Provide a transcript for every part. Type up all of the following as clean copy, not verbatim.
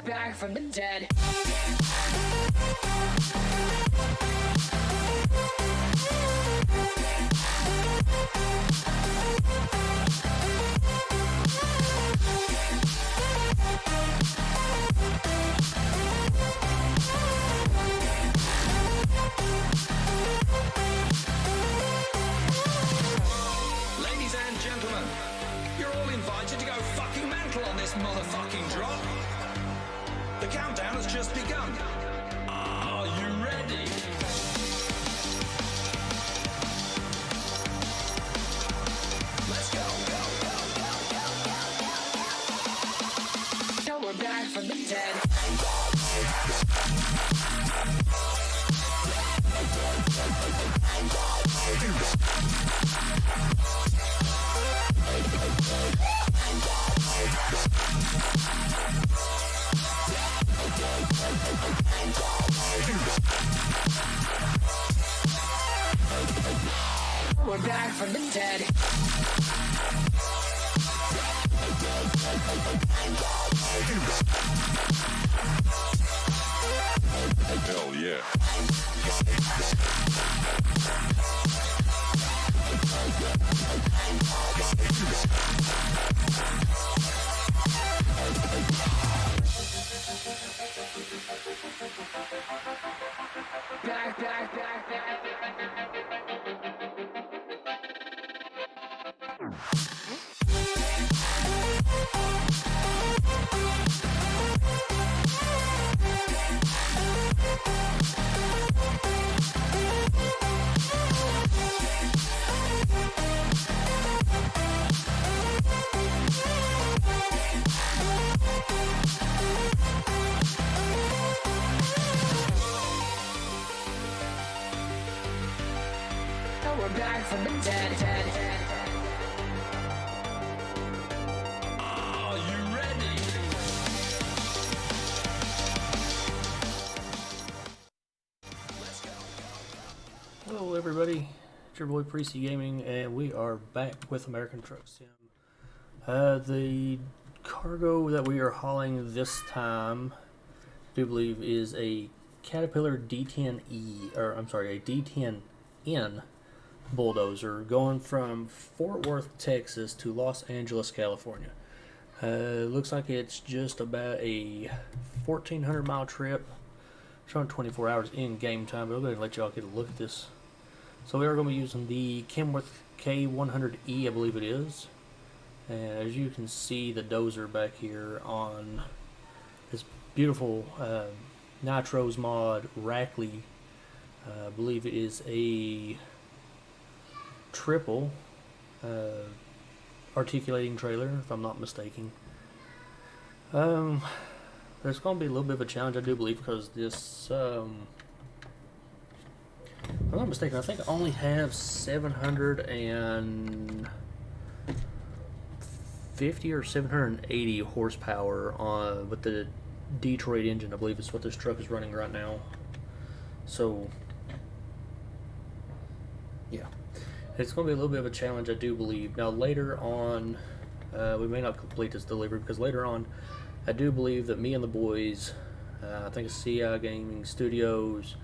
back from the dead. Ladies and gentlemen, you're all invited to go fucking mental on this motherfucking drop. The countdown has just begun. Are you ready? Let's go. Now we're back from the dead. We're back from the dead. Hell yeah. Back. Now we're back from the dead. Are you ready? Let's go. Hello everybody, it's your boy Precy Gaming, and we are back with American Truck Sim. The cargo that we are hauling this time, I do believe, is a Caterpillar D10E, or I'm sorry, a D10N bulldozer going from Fort Worth, Texas to Los Angeles, California. Looks like it's just about a 1,400 mile trip. Showing 24 hours in game time, but I'm going to let y'all get a look at this. So we are going to be using the Kenworth K100E, I believe it is. And as you can see, the dozer back here on this beautiful Nitros mod Rackley. I believe it is a triple articulating trailer, if I'm not mistaken. There's going to be a little bit of a challenge, I do believe, because this, if I'm not mistaken, I think I only have 750 or 780 horsepower on with the Detroit engine. I believe it's what this truck is running right now. So, yeah. It's going to be a little bit of a challenge, I do believe. Now, later on, we may not complete this delivery, because later on, I do believe that me and the boys, I think it's CI Gaming Studios,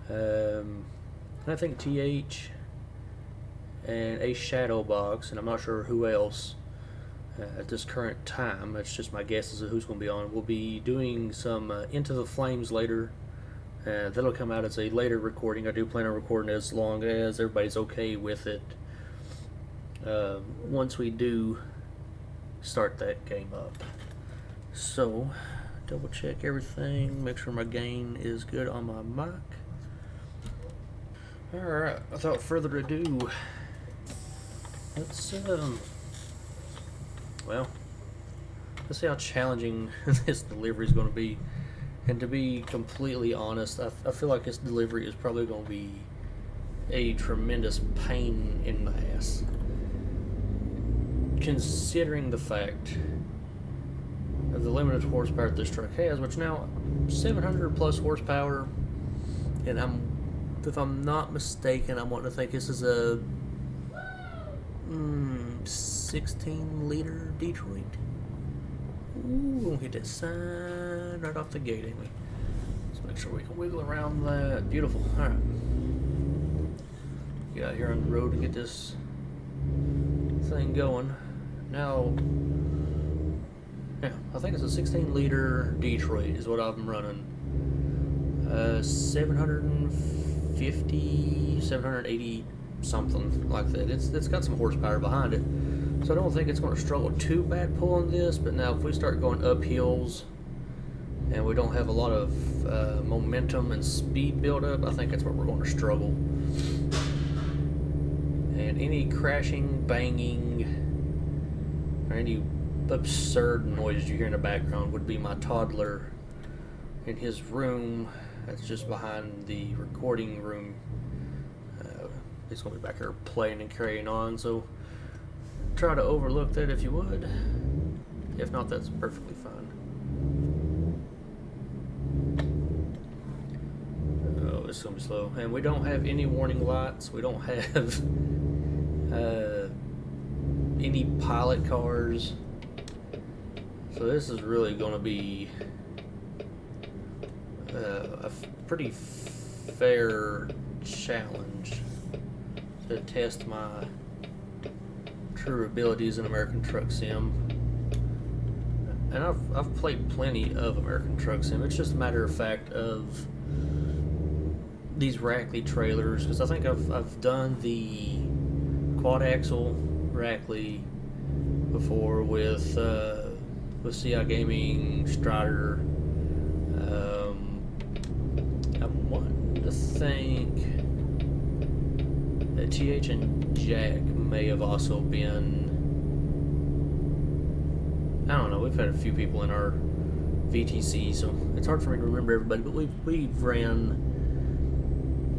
and I think TH, and a Shadowbox, and I'm not sure who else at this current time. That's just my guess as to who's going to be on. We'll be doing some Into the Flames later. That'll come out as a later recording. I do plan on recording it as long as everybody's okay with it. Once we do start that game up. So, double check everything, make sure my gain is good on my mic. Alright, without further ado, let's see how challenging this delivery is going to be. And to be completely honest, I feel like this delivery is probably going to be a tremendous pain in the ass. Considering the fact of the limited horsepower this truck has, which now 700 plus horsepower, and if I'm not mistaken, I'm wanting to think this is a 16 liter Detroit. Ooh, hit that sign right off the gate, ain't we? Let's make sure we can wiggle around that. Beautiful. Alright. Get out here on the road and get this thing going. Now, yeah, I think it's a 16-liter Detroit is what I'm running. 750, 780 something like that. It's got some horsepower behind it, so I don't think it's going to struggle too bad pulling this. But now if we start going up hills and we don't have a lot of momentum and speed build up, I think that's where we're going to struggle. And any crashing, banging, or any absurd noises you hear in the background would be my toddler in his room. That's just behind the recording room. He's going to be back here playing and carrying on, so try to overlook that if you would. If not, that's perfectly fine. Oh, it's going to be slow. And we don't have any warning lights. We don't have any pilot cars. So this is really going to be a pretty fair challenge to test my true abilities in American Truck Sim. And I've played plenty of American Truck Sim. It's just a matter of fact of these Rackley trailers, because I think I've done the quad axle Rackley before with CI Gaming, Strider. I want to think that TH and Jack may have also been. I don't know. We've had a few people in our VTC, so it's hard for me to remember everybody. But we've ran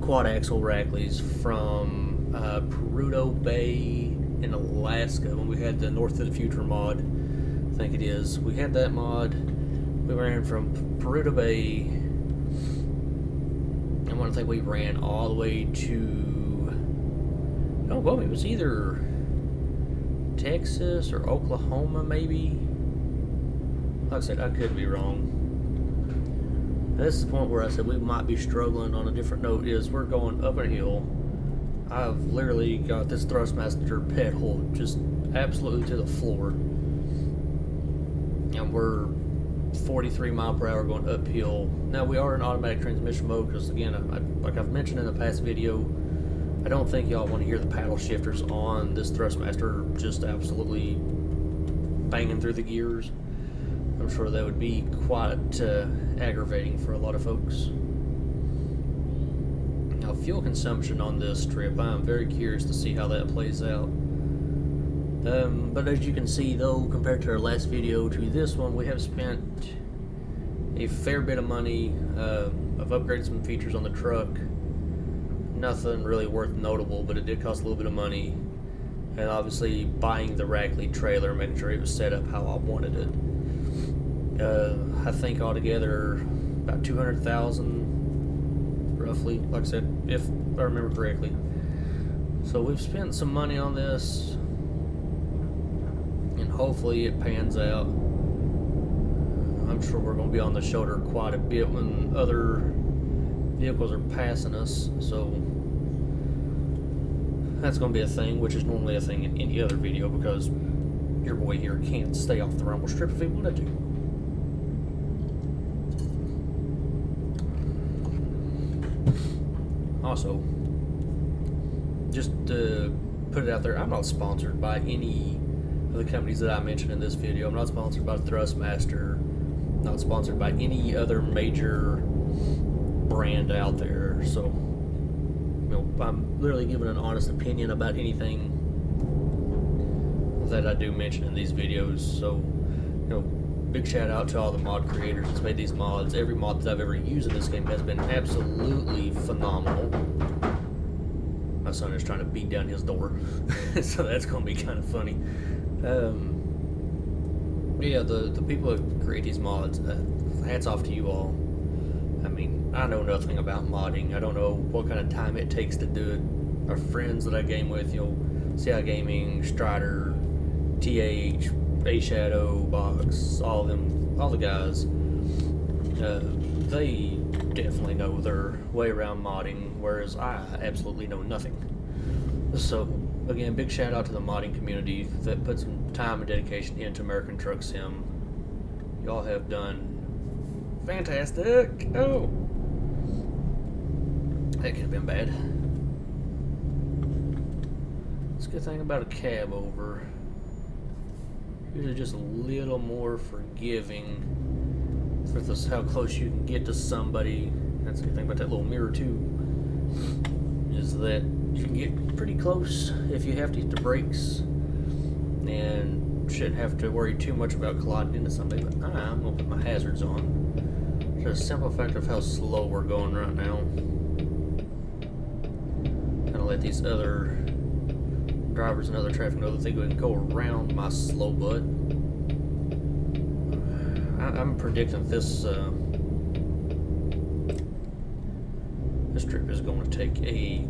quad axle Rackleys from Peruto Bay in Alaska when we had the North of the Future mod. I think it is. We had that mod. We ran from Peruto Bay. I want to think we ran all the way to. Oh, well, it was either Texas or Oklahoma, maybe. Like I said, I could be wrong. This is the point where I said we might be struggling. On a different note is we're going up a hill. I've literally got this Thrustmaster pedal just absolutely to the floor. And we're 43 mile per hour going uphill. Now we are in automatic transmission mode because, again, like I've mentioned in the past video, I don't think y'all want to hear the paddle shifters on this Thrustmaster just absolutely banging through the gears. I'm sure that would be quite aggravating for a lot of folks. Now, fuel consumption on this trip, I'm very curious to see how that plays out. But as you can see, though, compared to our last video to this one, we have spent a fair bit of money. I've upgraded some features on the truck. Nothing really worth notable, but it did cost a little bit of money. And obviously buying the Rackley trailer, making sure it was set up how I wanted it. I think altogether about 200,000 roughly, like I said, if I remember correctly. So we've spent some money on this, and hopefully it pans out. I'm sure we're going to be on the shoulder quite a bit when other vehicles are passing us, so that's going to be a thing, which is normally a thing in any other video because your boy here can't stay off the rumble strip if he wanted to. Also, just to put it out there, I'm not sponsored by any of the companies that I mentioned in this video. I'm not sponsored by Thrustmaster, not sponsored by any other major brand out there. So, you know, I'm literally giving an honest opinion about anything that I do mention in these videos. So, you know, big shout out to all the mod creators that's made these mods. Every mod that I've ever used in this game has been absolutely phenomenal. My son is trying to beat down his door, so that's going to be kind of funny. Yeah, the people that create these mods, hats off to you all. I mean, I know nothing about modding. I don't know what kind of time it takes to do it. Our friends that I game with, you know, CI Gaming, Strider, TH, A Shadow, Box, all the guys, they definitely know their way around modding, whereas I absolutely know nothing. So again, big shout out to the modding community that put some time and dedication into American Truck Sim. Y'all have done fantastic. Oh, that could have been bad. It's a good thing about a cab over. Usually just a little more forgiving for this, how close you can get to somebody. That's the good thing about that little mirror too, is that you can get pretty close if you have to hit the brakes and shouldn't have to worry too much about colliding into somebody. But I'm gonna put my hazards on. Just a simple fact of how slow we're going right now. Gonna let these other drivers and other traffic know that they can go around my slow butt. I'm predicting this this trip is going to take a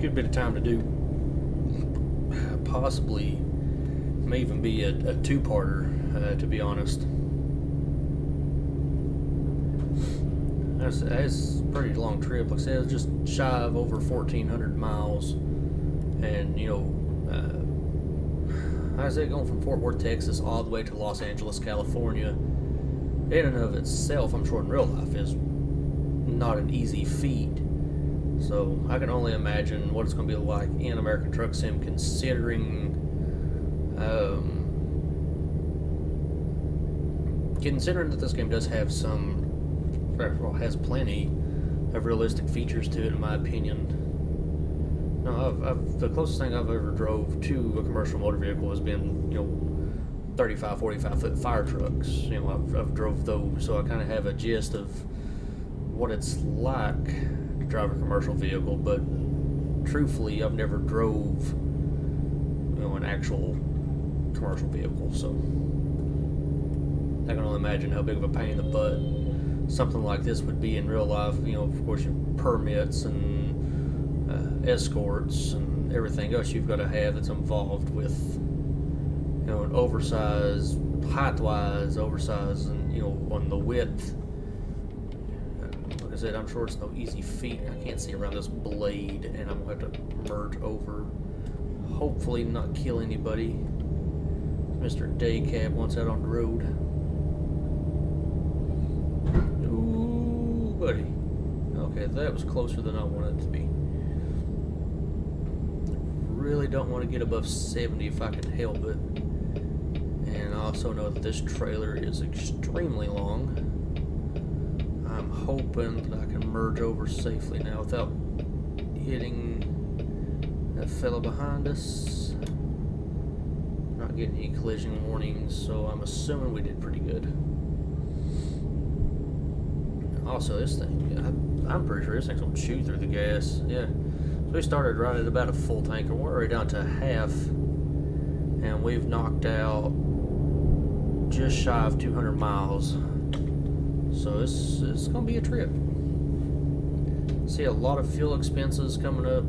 good bit of time to do. Possibly may even be a two-parter, to be honest. That's a pretty long trip. Like I said, it's just shy of over 1,400 miles. And, you know, I say going from Fort Worth, Texas, all the way to Los Angeles, California, in and of itself, I'm sure in real life, is not an easy feat. So I can only imagine what it's going to be like in American Truck Sim, considering that this game does have has plenty of realistic features to it, in my opinion. No, the closest thing I've ever drove to a commercial motor vehicle has been, 35, 45 foot fire trucks. I've drove those, so I kind of have a gist of what it's like to drive a commercial vehicle. But truthfully, I've never drove, an actual commercial vehicle. So I can only imagine how big of a pain in the butt something like this would be in real life. Of course, your permits and escorts and everything else you've got to have that's involved with, an oversized, height-wise, oversized, and, on the width. Like I said, I'm sure it's no easy feat. I can't see around this blade, and I'm going to have to merge over. Hopefully not kill anybody. Mr. Day Cab wants out on the road. Ooh, buddy. Okay, that was closer than I wanted it to be. Really don't want to get above 70 if I can help it. And I also know that this trailer is extremely long. I'm hoping that I can merge over safely now without hitting that fellow behind us. Not getting any collision warnings, so I'm assuming we did pretty good. Also, this thing, I'm pretty sure this thing's gonna chew through the gas. Yeah. So we started right at about a full tank, and we're already down to half, and we've knocked out just shy of 200 miles. So it's gonna be a trip. See a lot of fuel expenses coming up.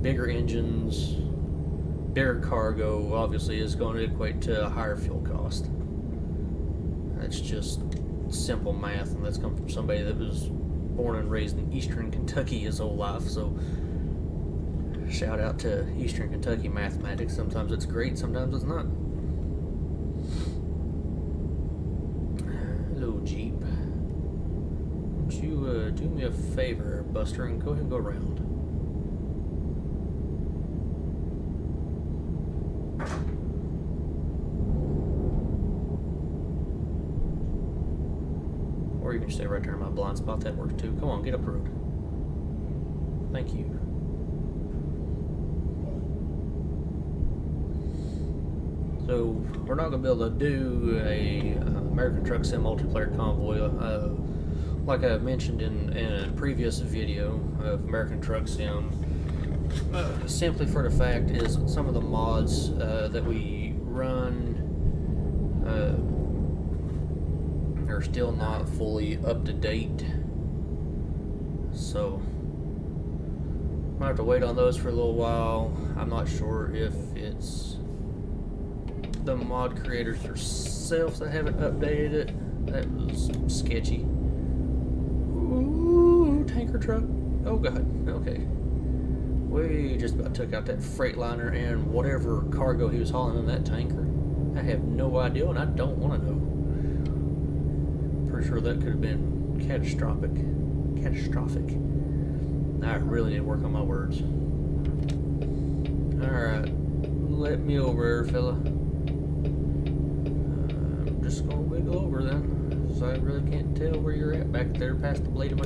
Bigger engines, bigger cargo. Obviously, is going to equate to a higher fuel cost. That's just simple math, and that's come from somebody that was born and raised in Eastern Kentucky his whole life. So shout out to Eastern Kentucky mathematics. Sometimes it's great, sometimes it's not. Hello, Jeep. Would you do me a favor, Buster, and go ahead and go around? Or you can stay right there in my blind spot. That works too. Come on, get up the road. Thank you. So we're not going to be able to do a American Truck Sim multiplayer convoy. Like I mentioned in a previous video of American Truck Sim, simply for the fact is some of the mods that we run are still not fully up to date. So I'll have to wait on those for a little while. I'm not sure if it's the mod creators themselves that haven't updated it. That was sketchy. Ooh, tanker truck. Oh god, okay. We just about took out that Freightliner and whatever cargo he was hauling in that tanker. I have no idea, and I don't want to know. Pretty sure that could have been catastrophic. Catastrophic. I really need to work on my words. Alright. Let me over, fella. I'm just gonna wiggle over then, so I really can't tell where you're at back there past the blade of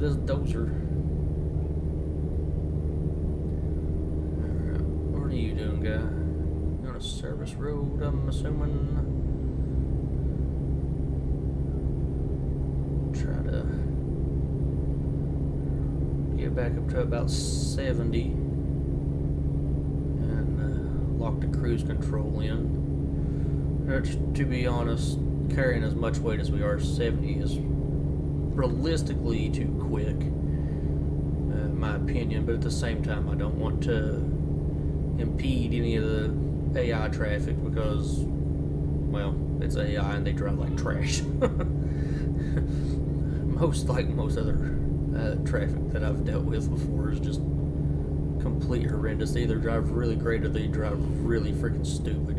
this dozer. Alright, what are you doing, guy? You're on a service road, I'm assuming. Try to get back up to about 70. Lock the cruise control in. Which, to be honest, carrying as much weight as we are, 70 is realistically too quick, in my opinion, but at the same time I don't want to impede any of the AI traffic because, well, it's AI and they drive like trash. Most other traffic that I've dealt with before is just complete horrendous. They either drive really great or they drive really freaking stupid.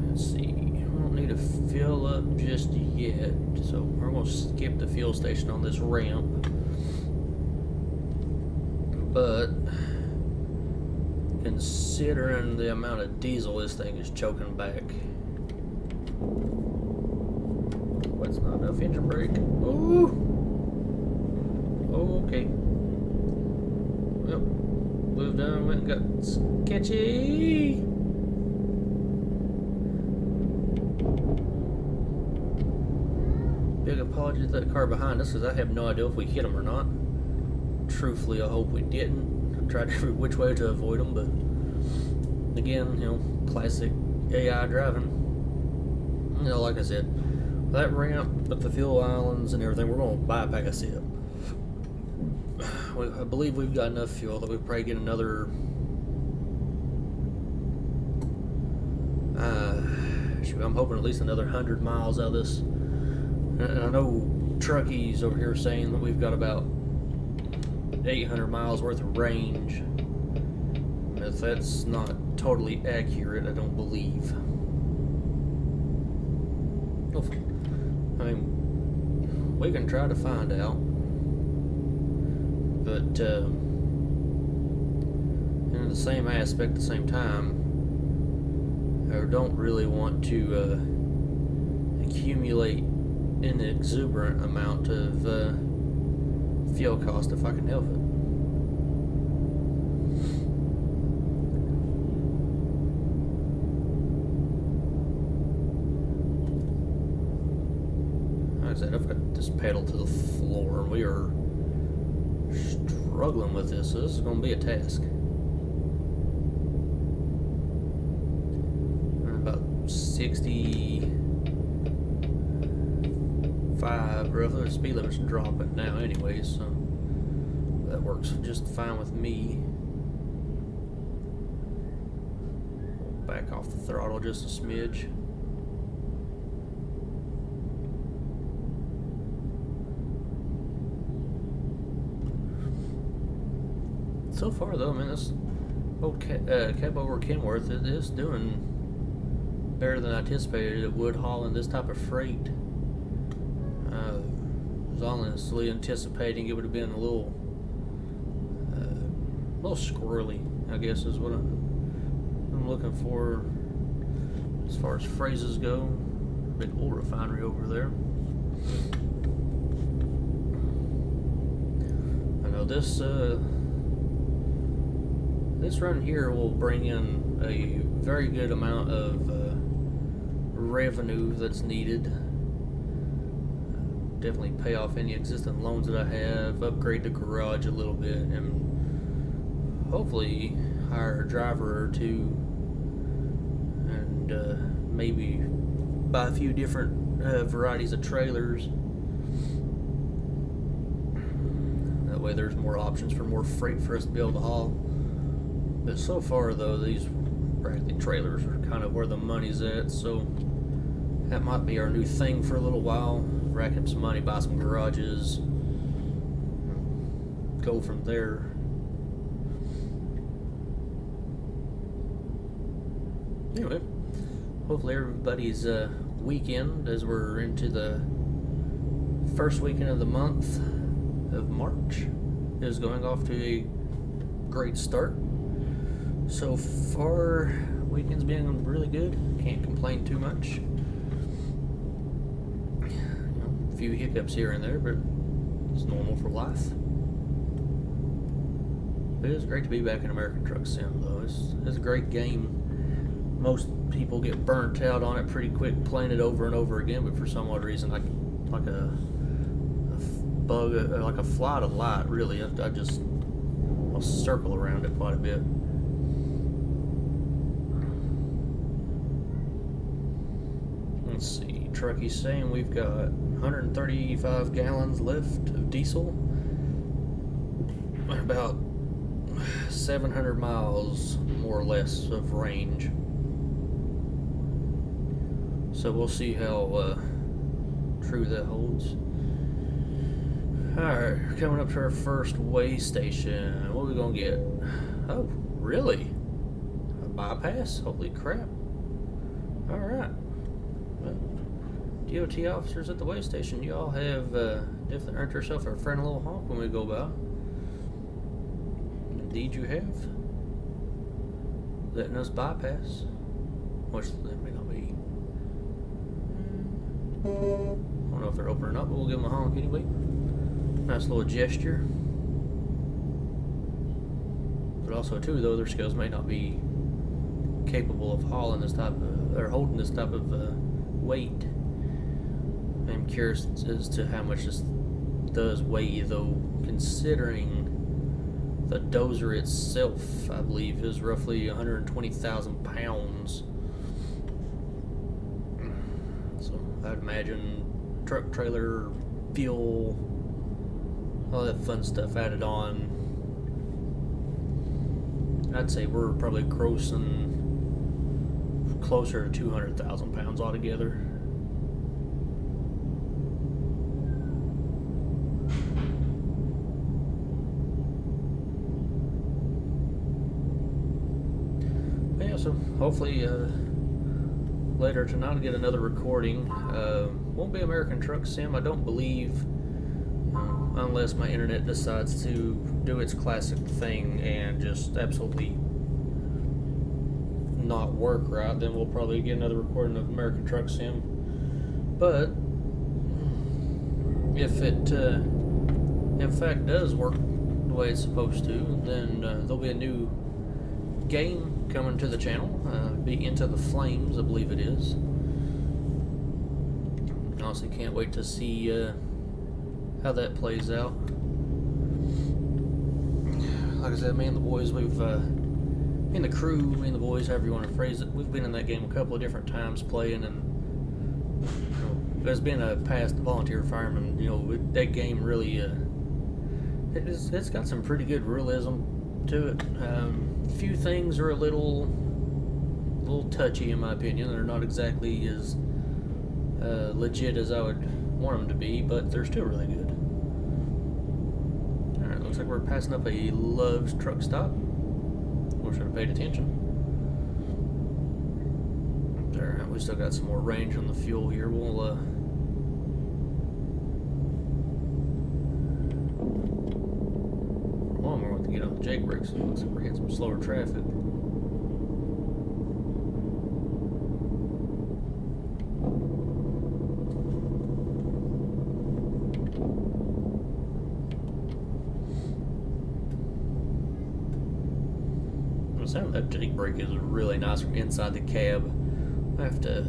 Let's see. We don't need to fill up just yet, so we're going to skip the fuel station on this ramp. But considering the amount of diesel this thing is choking back, that's not enough engine brake. Ooh! Okay. Yep. Moved down, went and got sketchy. Big apology to that car behind us because I have no idea if we hit him or not. Truthfully, I hope we didn't. I tried every which way to avoid them, but again, you know, classic AI driving. You know, like I said, that ramp with the fuel islands and everything, we're going to bypass it. I believe we've got enough fuel that we probably get another shoot, I'm hoping at least another 100 miles out of this. And I know truckies over here saying that we've got about 800 miles worth of range. If that's not totally accurate, I don't believe. I mean, we can try to find out, but in the same aspect, at the same time, I don't really want to accumulate an exuberant amount of fuel cost if I can help it. I've got this pedal to the floor and we are struggling with this, so this is going to be a task. About 65 roughly. The speed limit's dropping now anyway, so that works just fine with me. We'll back off the throttle just a smidge. So far, though, I mean, this old cab over Kenworth, it is doing better than I anticipated it would hauling this type of freight. I was honestly anticipating it would have been a little squirrely, I guess is what I'm looking for as far as phrases go. Big oil refinery over there. I know this this run here will bring in a very good amount of revenue that's needed. Definitely pay off any existing loans that I have, upgrade the garage a little bit, and hopefully hire a driver or two, and maybe buy a few different varieties of trailers. That way there's more options for more freight for us to be able to haul. But so far though, these practically trailers are kind of where the money's at, so that might be our new thing for a little while. Rack up some money, buy some garages, go from there. Anyway, hopefully everybody's weekend, as we're into the first weekend of the month of March, is going off to a great start. So far, weekend's been really good. Can't complain too much. A few hiccups here and there, but it's normal for life. It is great to be back in American Truck Sim, though. It's a great game. Most people get burnt out on it pretty quick playing it over and over again, but for some odd reason, like a bug, like a fly to light, really. I'll circle around it quite a bit. Let's see, Trucky's saying we've got 135 gallons left of diesel, about 700 miles more or less of range. So we'll see how true that holds. Alright, we're coming up to our first way station. What are we gonna get? Oh, really? A bypass? Holy crap. Alright. Well, DOT officers at the way station, y'all have definitely earned yourself a friendly little honk when we go by. Indeed you have. Letting us bypass. Which that may not be. I don't know if they're opening up, but we'll give them a honk anyway. Nice little gesture. But also too, though, their skills may not be capable of hauling this type of, or holding this type of weight. I'm curious as to how much this does weigh, though, considering the dozer itself, I believe, is roughly 120,000 pounds. So I'd imagine truck, trailer, fuel, all that fun stuff added on. I'd say we're probably grossing closer to 200,000 pounds altogether. Yeah, so hopefully later tonight I'll get another recording. Won't be American Truck Sim, I don't believe, unless my internet decides to do its classic thing and just absolutely not work right. Then we'll probably get another recording of American Truck Sim. But if it in fact does work the way it's supposed to, then there'll be a new game coming to the channel. Be Into the Flames, I believe it is. Honestly can't wait to see how that plays out. Like I said, me and the boys, me and the crew, me and the boys, however you want to phrase it, we've been in that game a couple of different times playing, and as being a past volunteer fireman, that game really it's got some pretty good realism to it. A few things are a little touchy in my opinion. They're not exactly as legit as I would want them to be, but they're still really good. Alright, looks like we're passing up a Love's truck stop. We should have paid attention. There, we still got some more range on the fuel here. We'll we're going to get on the Jake brakes. So it looks like we're hitting some slower traffic. The sound of that Jake brake is really nice from inside the cab. I have to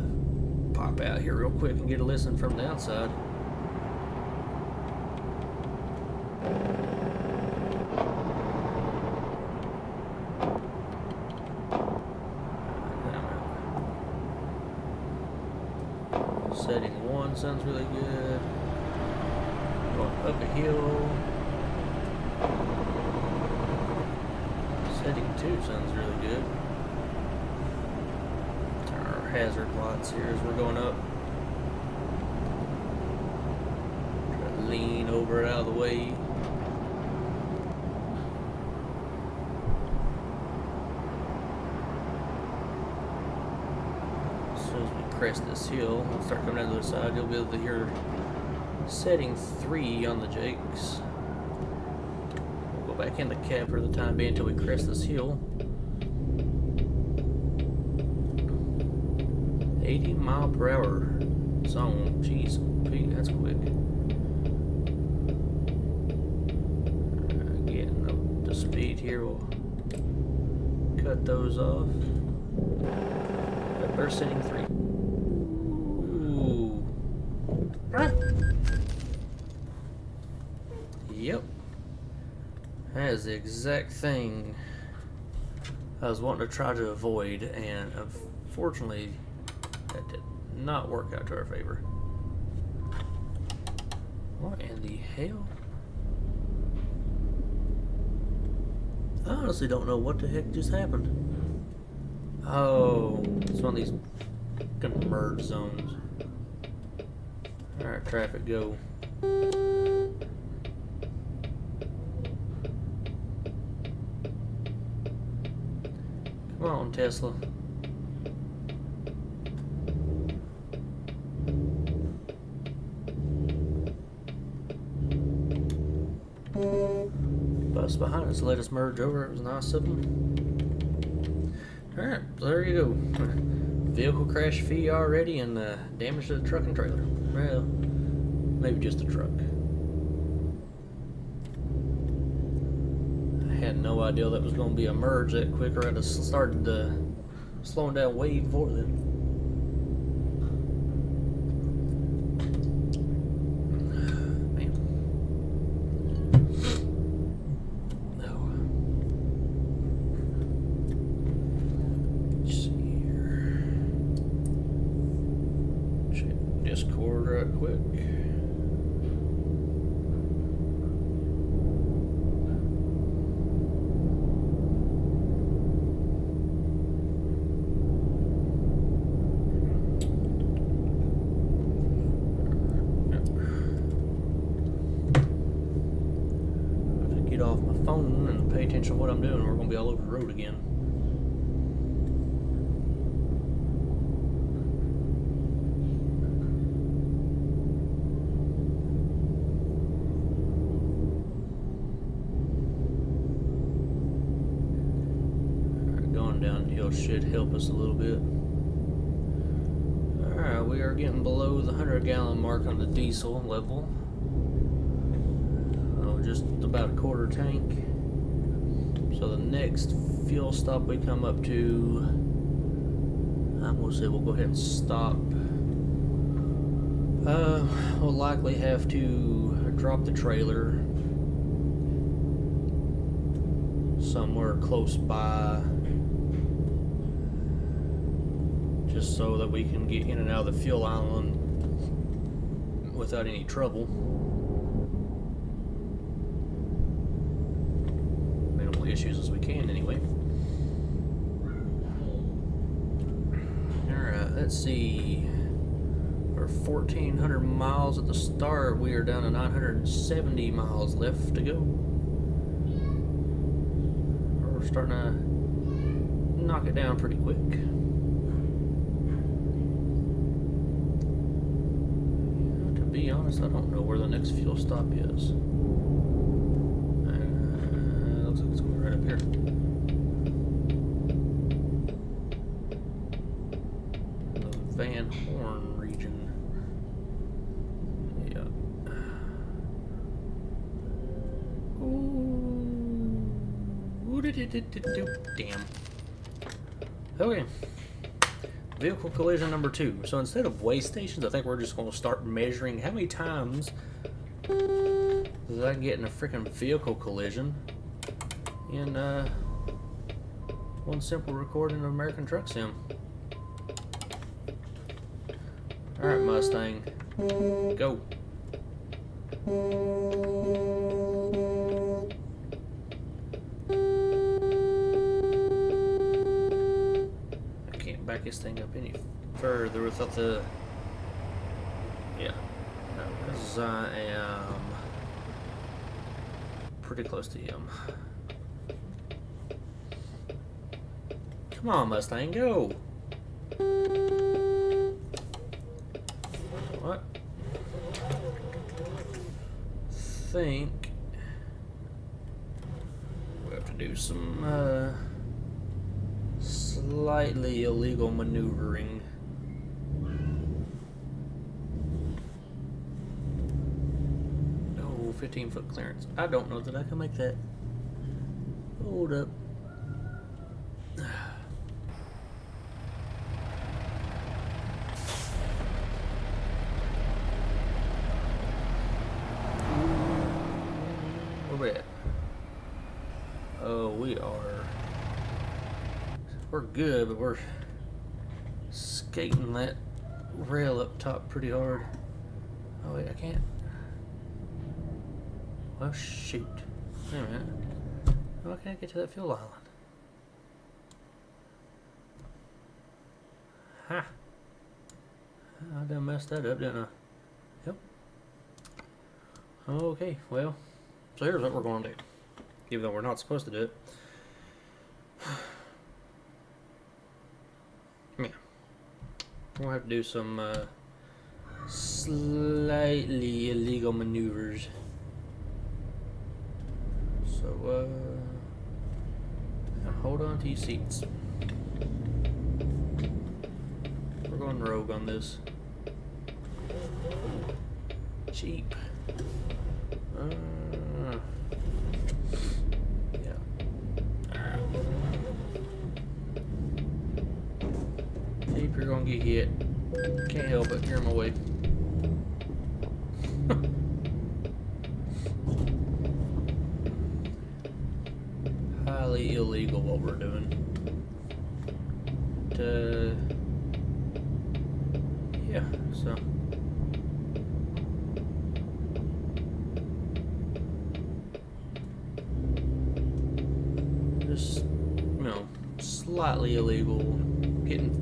pop out here real quick and get a listen from the outside. Setting 1 sounds really good. Going up a hill. Setting 2 sounds really good. Our hazard lights here as we're going up. Try to lean over it out of the way. As soon as we crest this hill and start coming down to the other side, you'll be able to hear setting 3 on the Jakes. We'll go back in the cab for the time being until we crest this hill. 80 mile per hour zone. Jeez, Pete, that's quick. Getting up to speed here. We'll cut those off. We're setting 3. Ooh. Yep. That is the exact thing I was wanting to try to avoid, and unfortunately that did not work out to our favor. What in the hell? I honestly don't know what the heck just happened. Oh, it's one of these fucking merge zones. Alright, traffic, go. Come on, Tesla. Bus behind us let us merge over. It was nice of them. Alright, so there you go. Vehicle crash fee already and damage to the truck and trailer. Well, maybe just the truck. I had no idea that was going to be a merge that quick, or I'd have started slowing down way before then. Discord right quick. If I get off my phone and pay attention to what I'm doing, we're going to be all over the road again. Downhill should help us a little bit. Alright, we are getting below the 100-gallon mark on the diesel level. Oh, just about a quarter tank. So the next fuel stop we come up to, I'm gonna say we'll go ahead and stop. We'll likely have to drop the trailer somewhere close by, just so that we can get in and out of the fuel island without any trouble. Minimal issues as we can, anyway. Alright, let's see. We're 1,400 miles at the start. We are down to 970 miles left to go. We're starting to knock it down pretty quick. To be honest, I don't know where the next fuel stop is. Looks like it's going right up here. The Van Horn region. Yeah. Ooh. Damn. Okay. Vehicle collision number 2. So instead of weigh stations, I think we're just going to start measuring how many times did I get in a freaking vehicle collision in one simple recording of American Truck Sim. Alright, Mustang. Go. back this thing up any further without the... Yeah. No, because I am pretty close to him. Come on, Mustang, go! What? Think we have to do some slightly illegal maneuvering. Oh, 15-foot clearance. I don't know that I can make that. Hold up. Where we at? Oh, we're good, but we're skating that rail up top pretty hard. Oh wait, I can't. Well, shoot. Wait a minute. How can I get to that fuel island? Ha! I done messed that up, didn't I? Yep. Okay, well, so here's what we're going to do. Even though we're not supposed to do it. Yeah. We're going to have to do some slightly illegal maneuvers. So, hold on to your seats. We're going rogue on this. Cheap. Yeah. Cheap, you're gonna get hit. Can't help it, you're in my way. Highly illegal what we're doing. Yeah, so. Just, you know, slightly illegal. Getting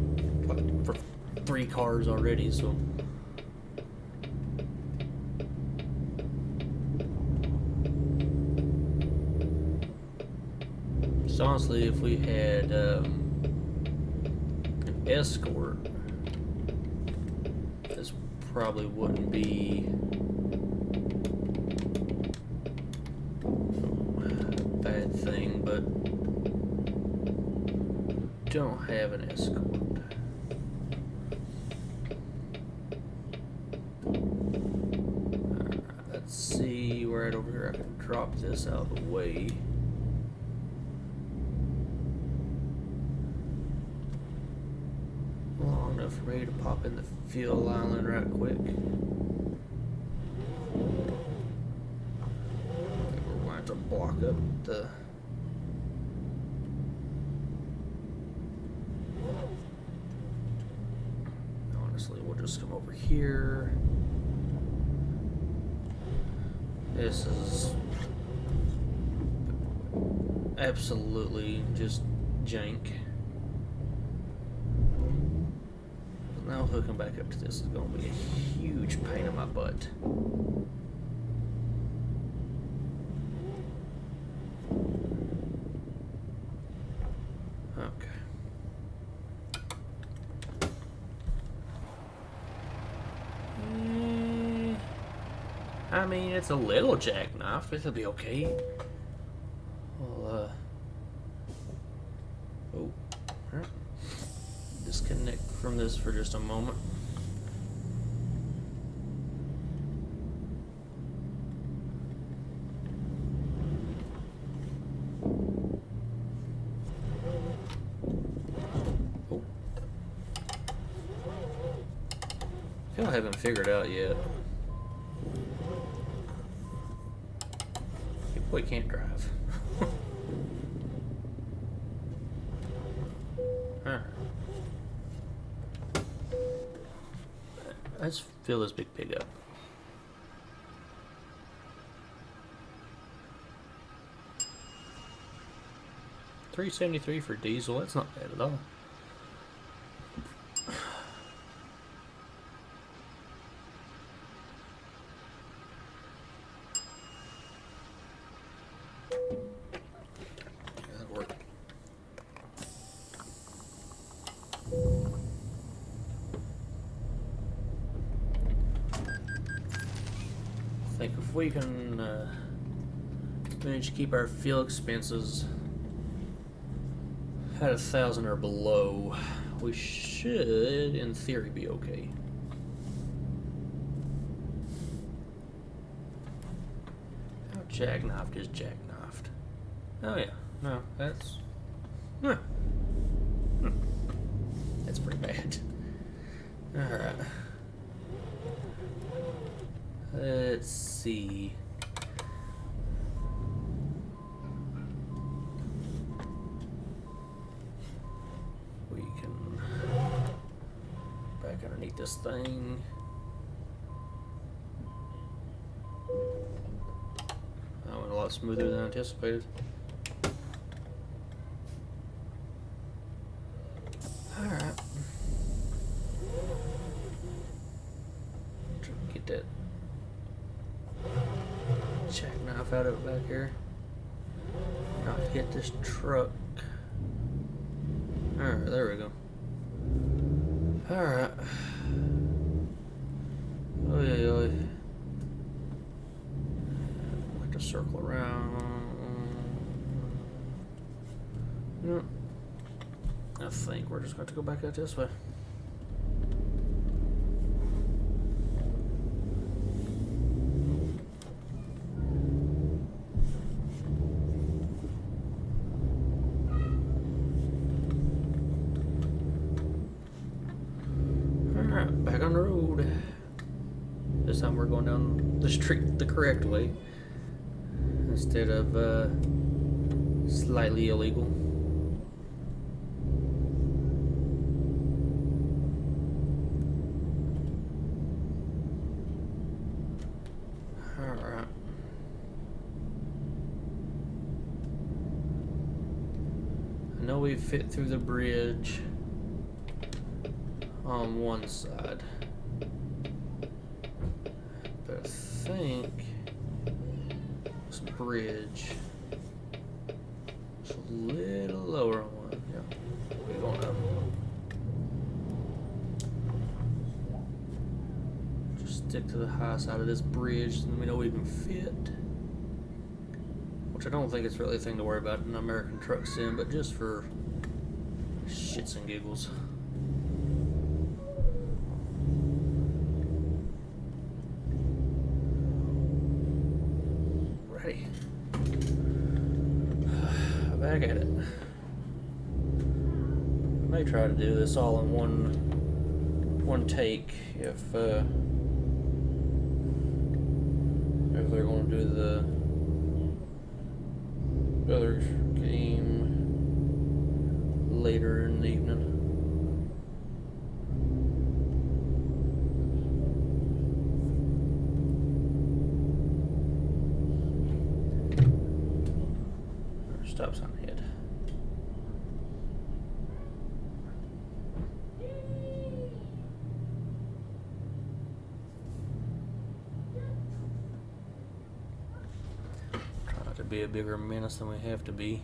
for 3 cars already, so. So honestly, if we had an escort, this probably wouldn't be a bad thing, but don't have an escort. Alright, let's see, right over here I can drop this out of the way. Long enough for me to pop in the fuel island right quick. We're going to block up the... Honestly, we'll just come over here. This is absolutely just jank. Now hooking back up to this is going to be a huge pain in my butt. Okay. I mean, it's a little jackknife. It'll be okay. Well, oh, all right. Disconnect from this for just a moment. Oh. I haven't figured out yet. Your boy can't drive. Alright. Let's fill this big pig up. $3.73 for diesel. That's not bad at all. we can manage to keep our fuel expenses at 1,000 or below, we should, in theory, be okay. How jackknifed is jackknifed? Oh yeah, no, that's... Huh. That's pretty bad. Alright. Let's see. We can back underneath this thing. That went a lot smoother than anticipated. Alright. Try to get that jackknife out of it back here. Not hit this truck. Alright, there we go. Alright. Oh yeah. Like to circle around. Yep. I think we're just going to go back out this way. Alright, back on the road. This time we're going down the street the correct way instead of slightly illegal. Alright. I know we fit through the bridge on one side, but I think this bridge is a little lower on one. Yeah, we're going up. Just stick to the high side of this bridge, and then we know we can fit. Which I don't think it's really a thing to worry about in American Truck Sim, but just for shits and giggles. Back at it. I may try to do this all in one take if they're going to do the other game later in the evening. Stop sign ahead. Try not to be a bigger menace than we have to be.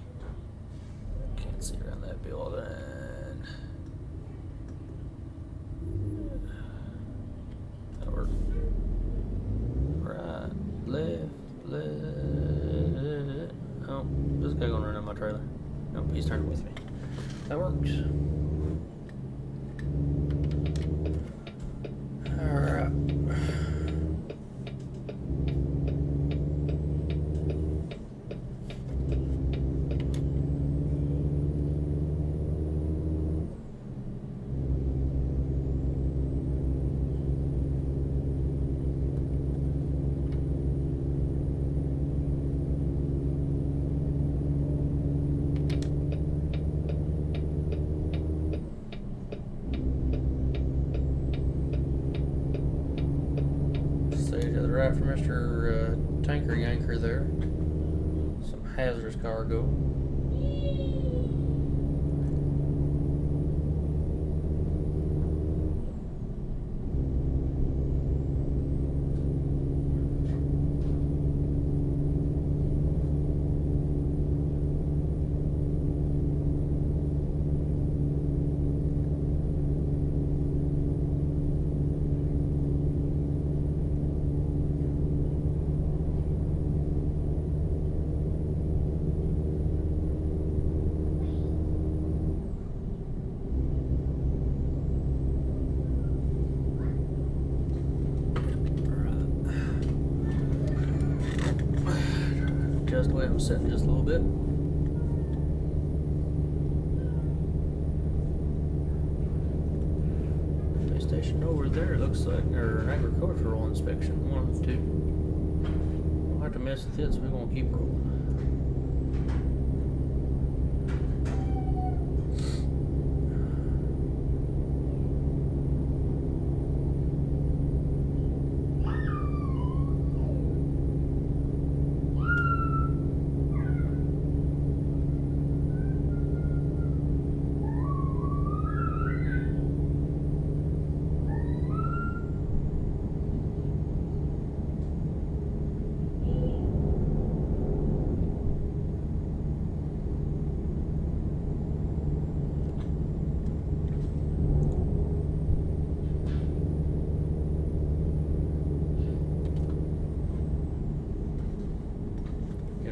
Can't see around that building. That worked. Right, left. Oh, this guy gonna run in my trailer. Nope, he's turning with me. That works. Alright. Right for Mr. Tanker Yanker there. Some hazardous cargo. I'm setting just a little bit. Space station over there looks like, or an agricultural inspection, 1 of 2. Don't have to mess with it, so we're gonna keep rolling.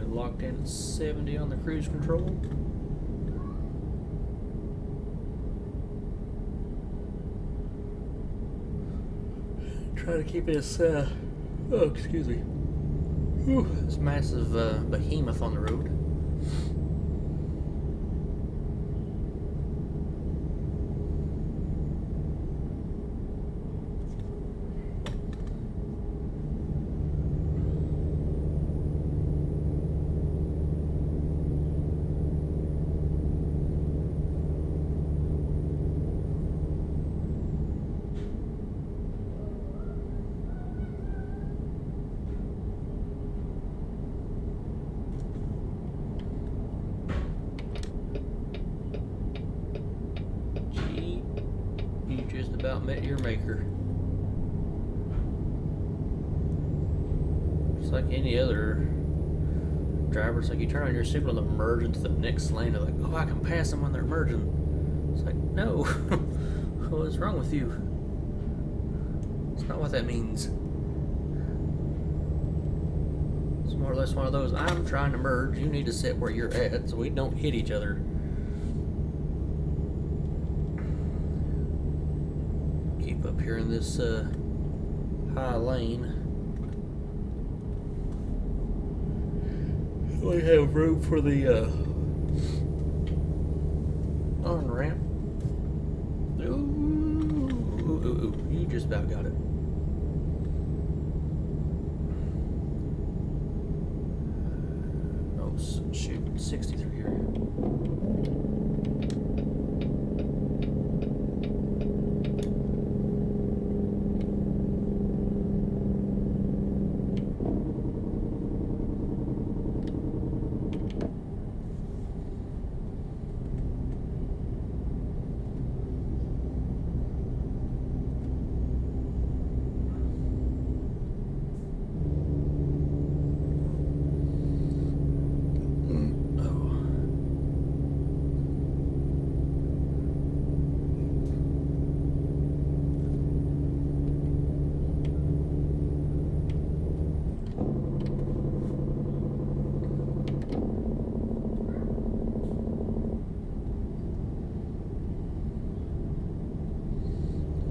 Locked in at 70 on the cruise control. Try to keep this, excuse me. Whew, this massive behemoth on the road. Just about met your maker. Just like any other driver, it's like you turn on your signal to merge into the next lane. They're like, oh, I can pass them when they're merging. It's like, no. What's wrong with you? It's not what that means. It's more or less one of those, I'm trying to merge, you need to sit where you're at so we don't hit each other. Up here in this high lane, we have room for the on ramp. Ooh, you just about got it. Oh shoot, 60 through here.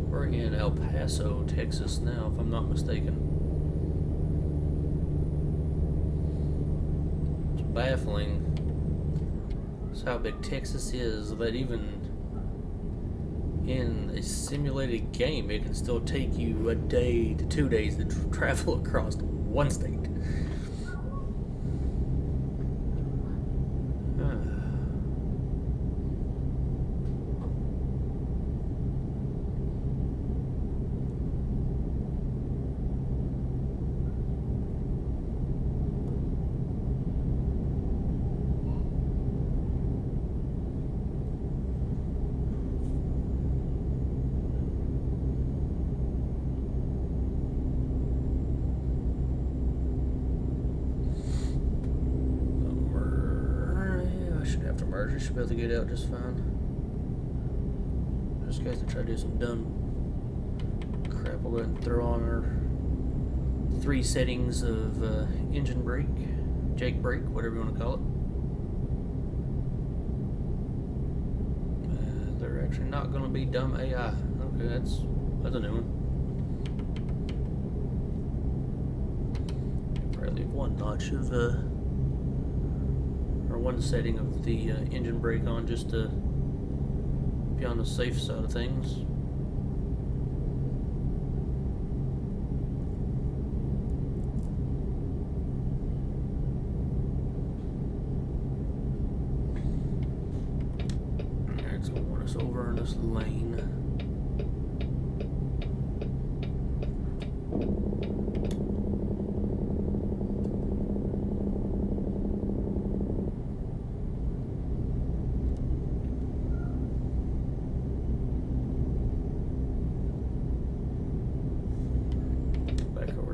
We're in El Paso, Texas now, if I'm not mistaken. It's baffling just how big Texas is, that even in a simulated game, it can still take you a day to 2 days to travel across one state. Merger should be able to get out just fine. Just got to try to do some dumb crap. We'll go ahead and throw on our 3 settings of engine brake, Jake brake, whatever you want to call it. They're actually not going to be dumb AI. Okay, that's a new one. Probably leave 1 notch of one setting of the engine brake on just to be on the safe side of things. Alright, so want us over in this lane.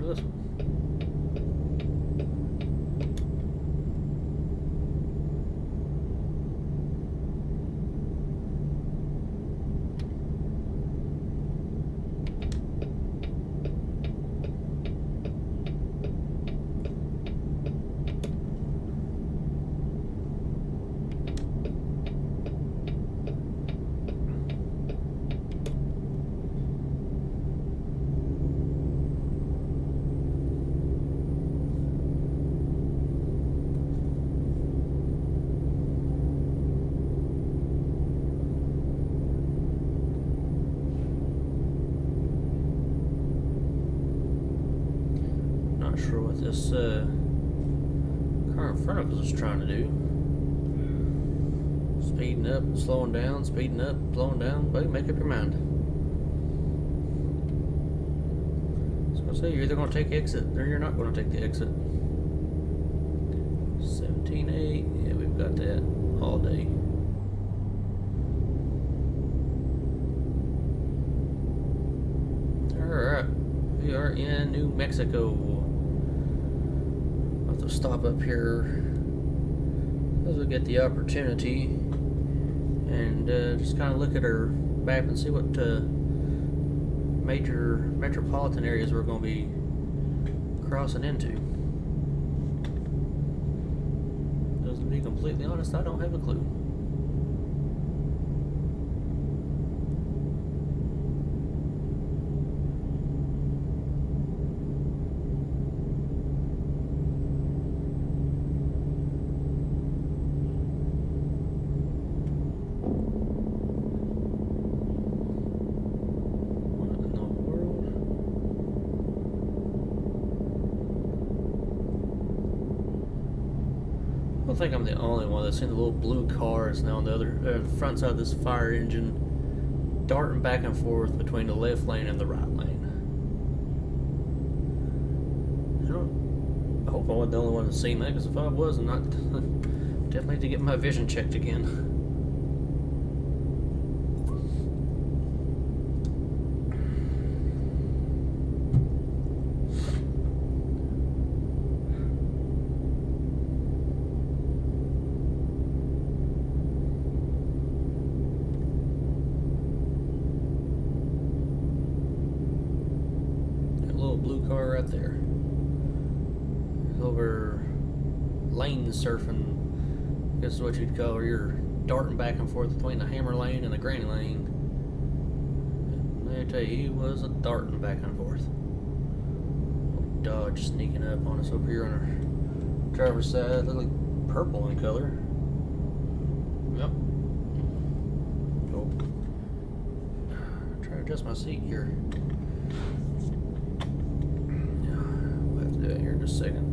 This one. Sure what this car in front of us is trying to do. Speeding up, slowing down, speeding up, slowing down. Buddy, make up your mind. So I say you're either going to take the exit or you're not going to take the exit. 17.8, yeah, we've got that all day. Alright, we are in New Mexico. Stop up here as we get the opportunity and just kind of look at our map and see what major metropolitan areas we're going to be crossing into. Because to be completely honest, I don't have a clue. I don't think I'm the only one that's seen the little blue cars now on the other front side of this fire engine darting back and forth between the left lane and the right lane. I hope I wasn't the only one that's seen that, because if I was, I'm not definitely need to get my vision checked again. Blue car right there. Over lane surfing, I guess is what you'd call, where you're darting back and forth between the hammer lane and the granny lane. And I tell you, he was a darting back and forth. Dodge sneaking up on us over here on our driver's side. Look like purple in color. Yep. Oh. Try to adjust my seat here. Here in just a second.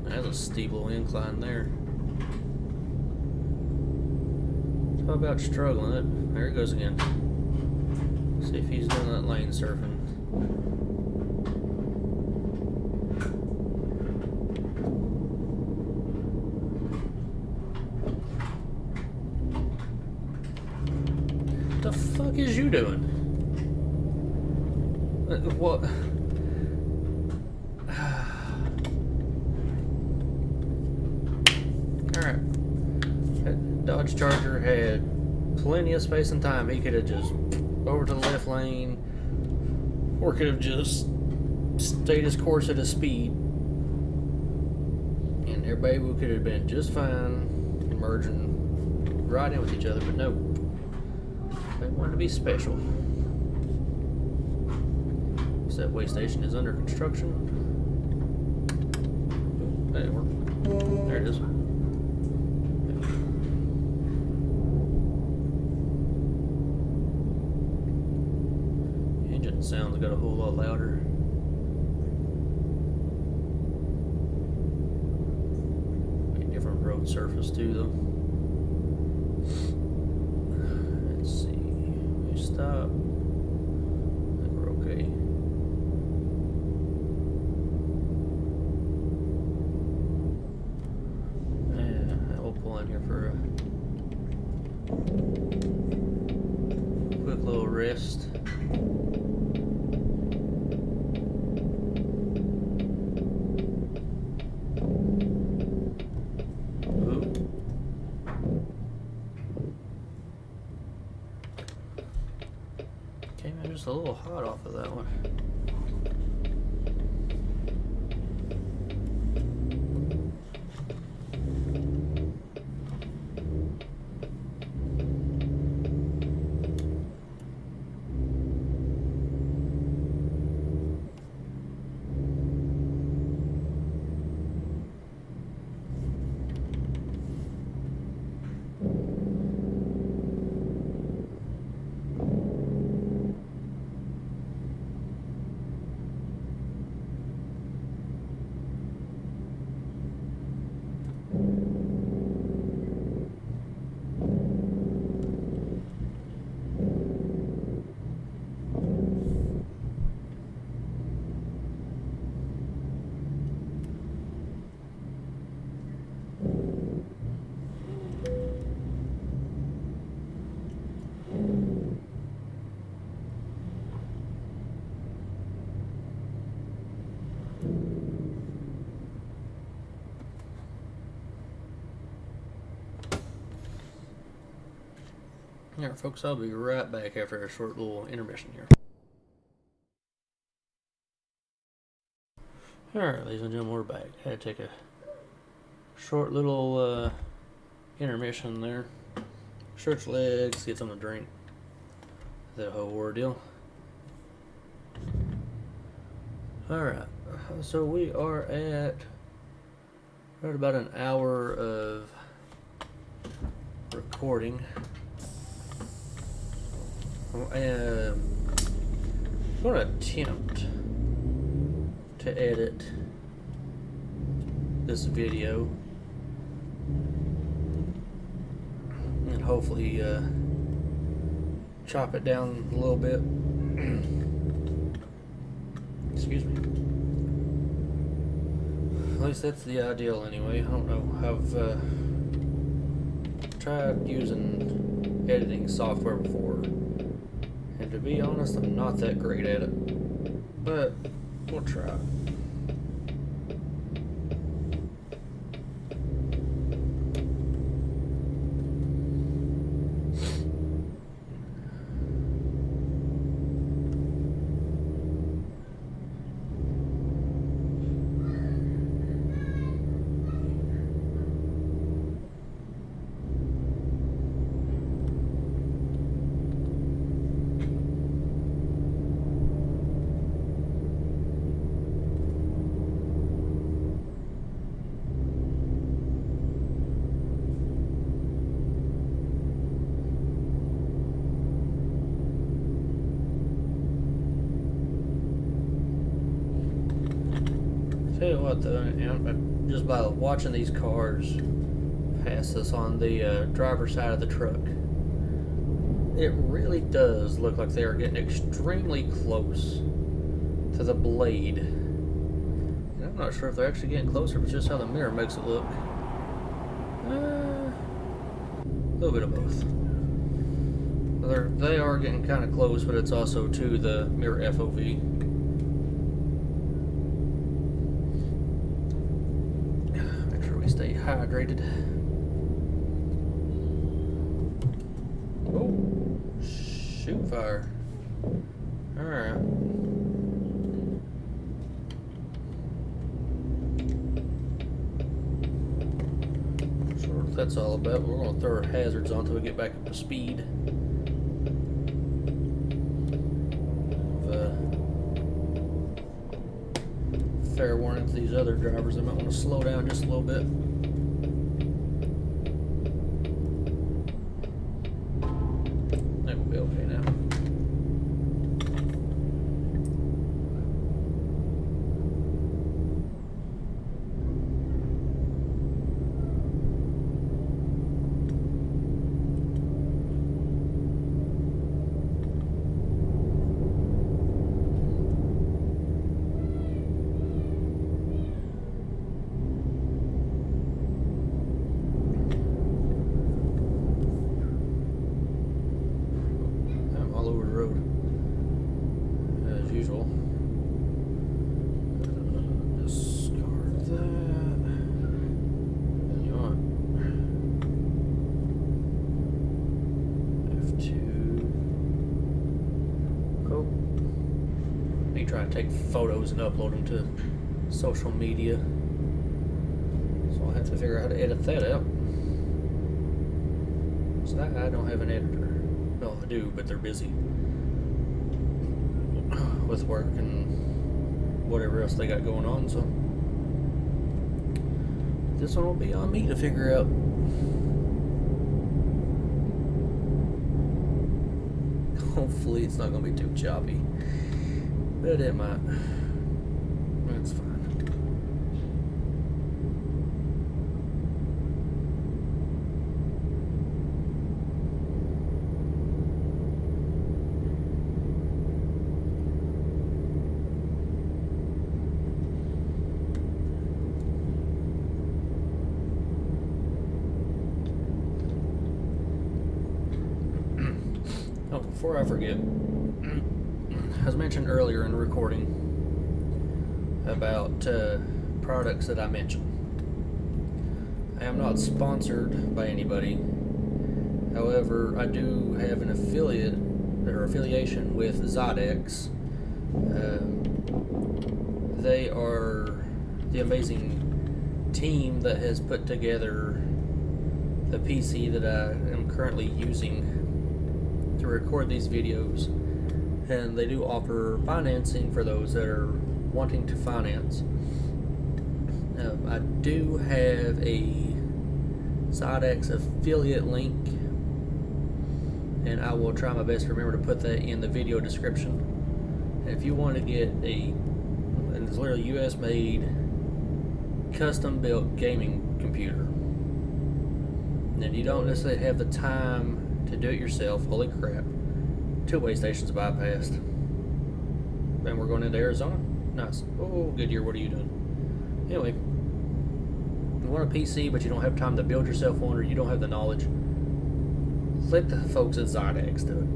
That's a steep little incline there. Talk about struggling it. There it goes again. See if he's doing that lane surfing. What the fuck is you doing? What? Alright. That Dodge Charger had plenty of space and time. He could have just over to the left lane, or could have just stayed his course at a speed, and everybody could have been just fine, merging right in with each other, but no. They wanted to be special. This way station is under construction. That didn't work. There it is. Engine sounds got a whole lot louder. Different road surface too, though. Let's see. We stop. I think we're okay. Here for a quick little rest. Ooh. Came in just a little hot off of that one. Alright folks, I'll be right back after a short little intermission here. Alright ladies and gentlemen, we're back. I had to take a short little intermission there. Stretch legs, get something to drink. The whole ordeal. Alright, so we are at about an hour of recording. I'm going to attempt to edit this video and hopefully chop it down a little bit. Excuse me. At least that's the ideal anyway. I don't know. I've tried using editing software before, and to be honest, I'm not that great at it, but we'll try. Tell you what though, just by watching these cars pass us on the driver's side of the truck, it really does look like they are getting extremely close to the blade. And I'm not sure if they're actually getting closer, but just how the mirror makes it look. A little bit of both. They are getting kind of close, but it's also to the mirror FOV. Stay hydrated. Oh, shoot fire. Alright. what that's all about. We're going to throw our hazards on until we get back up to speed. Fair warning to these other drivers, they might want to slow down just a little bit. That will be okay now. Try and take photos and upload them to social media, so I'll have to figure out how to edit that out. So I don't have an editor. Well, I do, but they're busy with work and whatever else they got going on, so this one will be on me to figure out. Hopefully it's not going to be too choppy. But it might. That's fine. Oh, before I forget, as mentioned earlier in the recording about products that I mentioned, I am not sponsored by anybody. However, I do have an affiliation with Zydex. They are the amazing team that has put together the PC that I am currently using to record these videos. And they do offer financing for those that are wanting to finance. I do have a Zydex affiliate link, and I will try my best to remember to put that in the video description. And if you want to get and it's literally US made, custom built gaming computer, and you don't necessarily have the time to do it yourself, holy crap. 2 way stations bypassed. And we're going into Arizona. Nice. Oh, Goodyear, what are you doing? Anyway, you want a PC, but you don't have time to build yourself one, or you don't have the knowledge, let the folks at Zydex do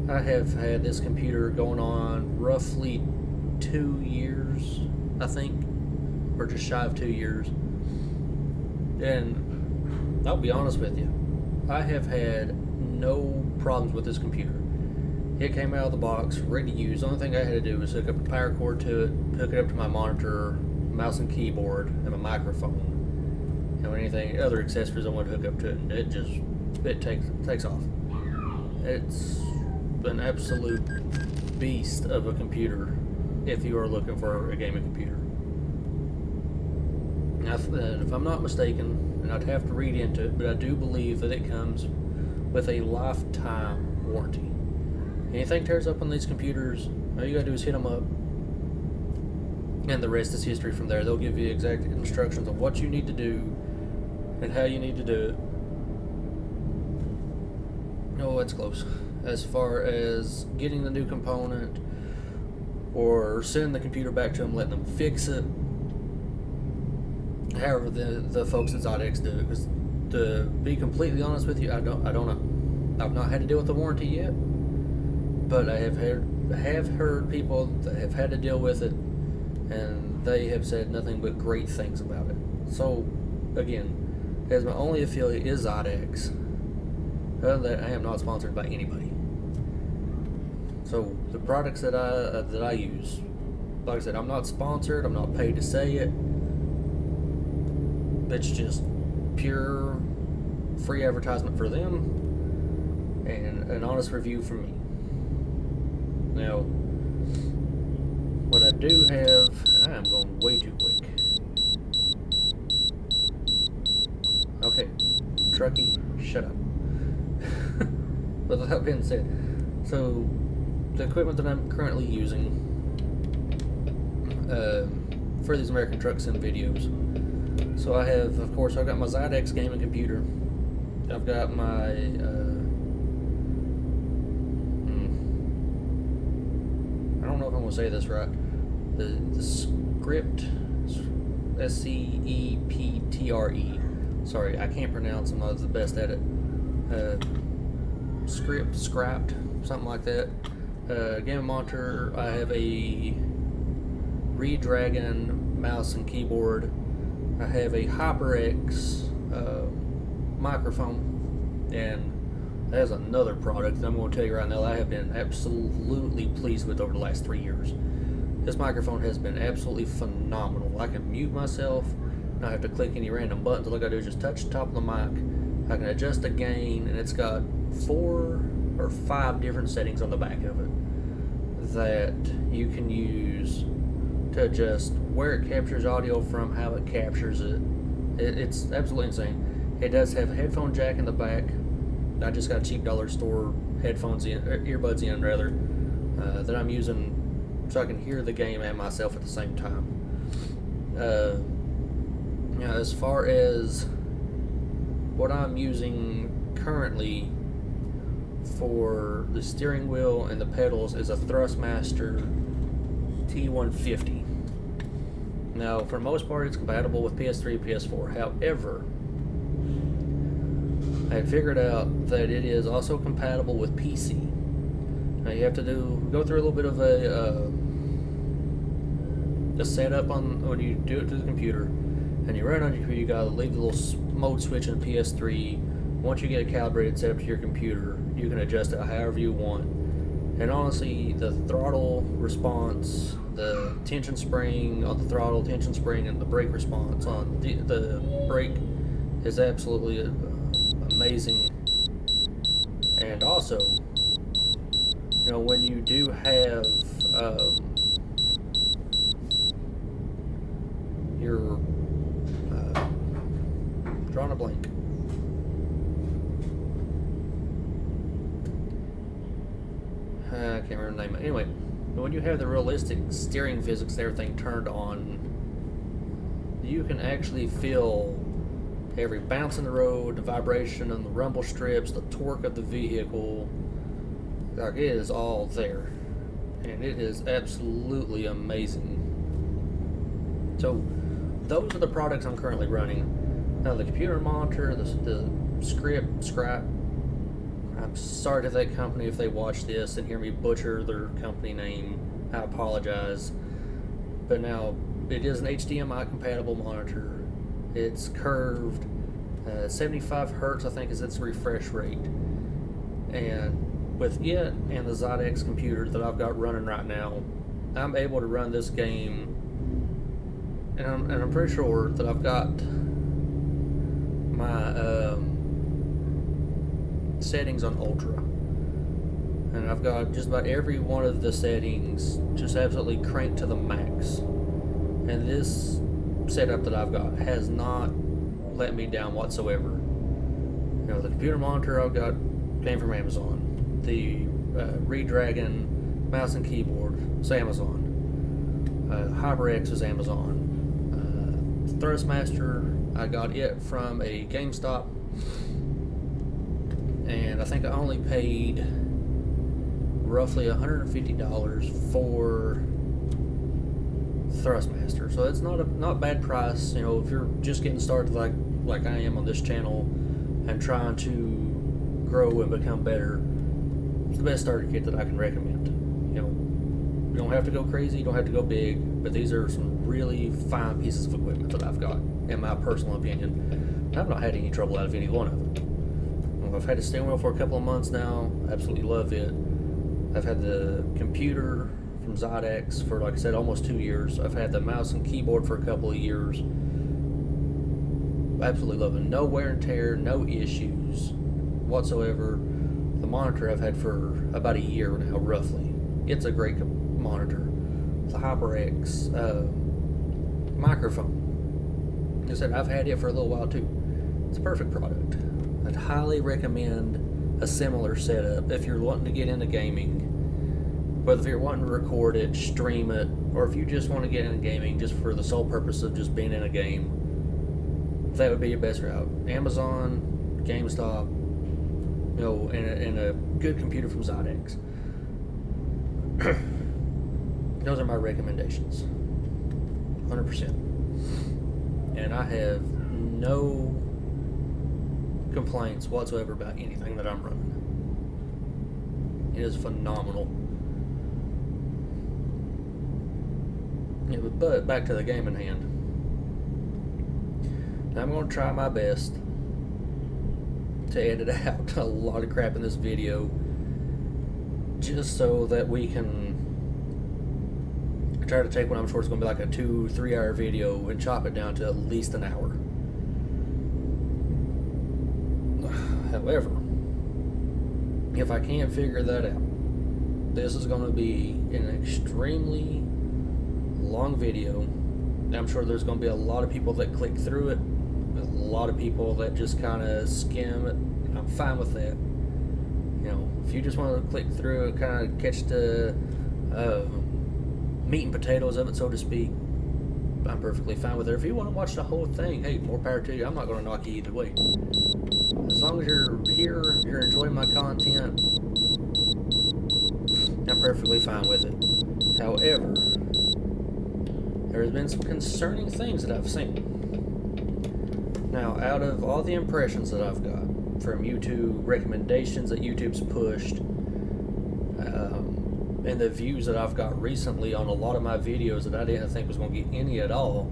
it. I have had this computer going on roughly 2 years, I think, or just shy of 2 years. And I'll be honest with you, I have had no problems with this computer. It came out of the box, ready to use. The only thing I had to do was hook up a power cord to it, hook it up to my monitor, mouse and keyboard, and my microphone. And anything, other accessories I want to hook up to it, and it takes off. It's an absolute beast of a computer if you are looking for a gaming computer. Now, if I'm not mistaken, and I'd have to read into it, but I do believe that it comes with a lifetime warranty. Anything tears up on these computers, all you gotta do is hit them up, and the rest is history from there. They'll give you exact instructions on what you need to do and how you need to do it. Oh, that's close. As far as getting the new component or sending the computer back to them, letting them fix it, however the folks at Zydex do it. Because to be completely honest with you, I don't know. I've not had to deal with the warranty yet, but I have heard people that have had to deal with it, and they have said nothing but great things about it. So again, as my only affiliate is Zydex, other than that, I am not sponsored by anybody. So the products that I use, like I said, I'm not sponsored, I'm not paid to say it. It's just pure free advertisement for them and an honest review from me. Now, what I do have, and I am going way too quick. Okay, Truckee, shut up. But with that being said, so the equipment that I'm currently using for these American Truck Sim videos. So I have, of course, I've got my Zydex gaming computer. I've got my I don't know if I'm gonna say this right. The script, SCEPTRE. Sorry, I can't pronounce. I'm not the best at it. Scrapped, something like that. Gaming monitor. I have a Redragon mouse and keyboard. I have a HyperX microphone, and there's another product that I'm going to tell you right now that I have been absolutely pleased with over the last 3 years. This microphone has been absolutely phenomenal. I can mute myself, I don't have to click any random buttons. All I got to do is just touch the top of the mic. I can adjust the gain, and it's got 4 or 5 different settings on the back of it that you can use to adjust where it captures audio from, how it captures it. It's absolutely insane. It does have a headphone jack in the back. I just got cheap dollar store headphones in, earbuds in rather, that I'm using so I can hear the game and myself at the same time. As far as what I'm using currently for the steering wheel and the pedals is a Thrustmaster T150. Now, for the most part, it's compatible with PS3 and PS4. However, I had figured out that it is also compatible with PC. Now, you have to go through a little bit of a setup on when you do it to the computer, and you run it on your computer. You gotta leave the little mode switch in PS3. Once you get it calibrated, set up to your computer, you can adjust it however you want. And honestly, the throttle response, the tension spring on the throttle, tension spring, and the brake response on the brake is absolutely amazing. And also, you know, when you do have your drawing a blank. I can't remember the name of it. Anyway, when you have the realistic steering physics and everything turned on, you can actually feel every bounce in the road, the vibration on the rumble strips, the torque of the vehicle. Like, it is all there. And it is absolutely amazing. So, those are the products I'm currently running. Now, the computer monitor, the scrap. I'm sorry to that company if they watch this and hear me butcher their company name. I apologize. But now, it is an HDMI compatible monitor. It's curved. 75 hertz, I think, is its refresh rate. And with it and the Zydex computer that I've got running right now, I'm able to run this game. And I'm pretty sure that I've got my settings on ultra, and I've got just about every one of the settings just absolutely cranked to the max. And this setup that I've got has not let me down whatsoever. You know, the computer monitor I've got came from Amazon. The Redragon mouse and keyboard is Amazon. HyperX is Amazon. Thrustmaster, I got it from a GameStop, and I think I only paid roughly $150 for Thrustmaster. So it's not a bad price. You know, if you're just getting started like I am on this channel and trying to grow and become better, it's the best starter kit that I can recommend. You know, you don't have to go crazy, you don't have to go big, but these are some really fine pieces of equipment that I've got, in my personal opinion. I've not had any trouble out of any one of them. I've had the steering wheel for a couple of months now. Absolutely love it. I've had the computer from Zydex for, like I said, almost 2 years. I've had the mouse and keyboard for a couple of years. absolutely love it. No wear and tear, no issues whatsoever. The monitor I've had for about a year now, roughly. It's a great monitor. It's a HyperX microphone. Like I said, I've had it for a little while too. It's a perfect product. I'd highly recommend a similar setup if you're wanting to get into gaming. Whether if you're wanting to record it, stream it, or if you just want to get into gaming just for the sole purpose of just being in a game, that would be your best route. Amazon, GameStop, and a good computer from Zydex. Those are my recommendations. 100%. And I have no complaints whatsoever about anything that I'm running. It is phenomenal. Yeah, but back to the game in hand. Now I'm going to try my best to edit out a lot of crap in this video, just so that we can try to take what I'm sure is going to be like a 2-3 hour video and chop it down to at least an hour. However, if I can't figure that out, this is going to be an extremely long video. I'm sure there's going to be a lot of people that click through it, a lot of people that just kind of skim it. I'm fine with that. If you just want to click through it, kind of catch the meat and potatoes of it, so to speak, I'm perfectly fine with it. If you want to watch the whole thing, hey, more power to you. I'm not going to knock you either way. As long as you're here, you're enjoying my content, I'm perfectly fine with it. However, there's been some concerning things that I've seen. Now, out of all the impressions that I've got from YouTube, recommendations that YouTube's pushed, and the views that I've got recently on a lot of my videos that I didn't think was going to get any at all,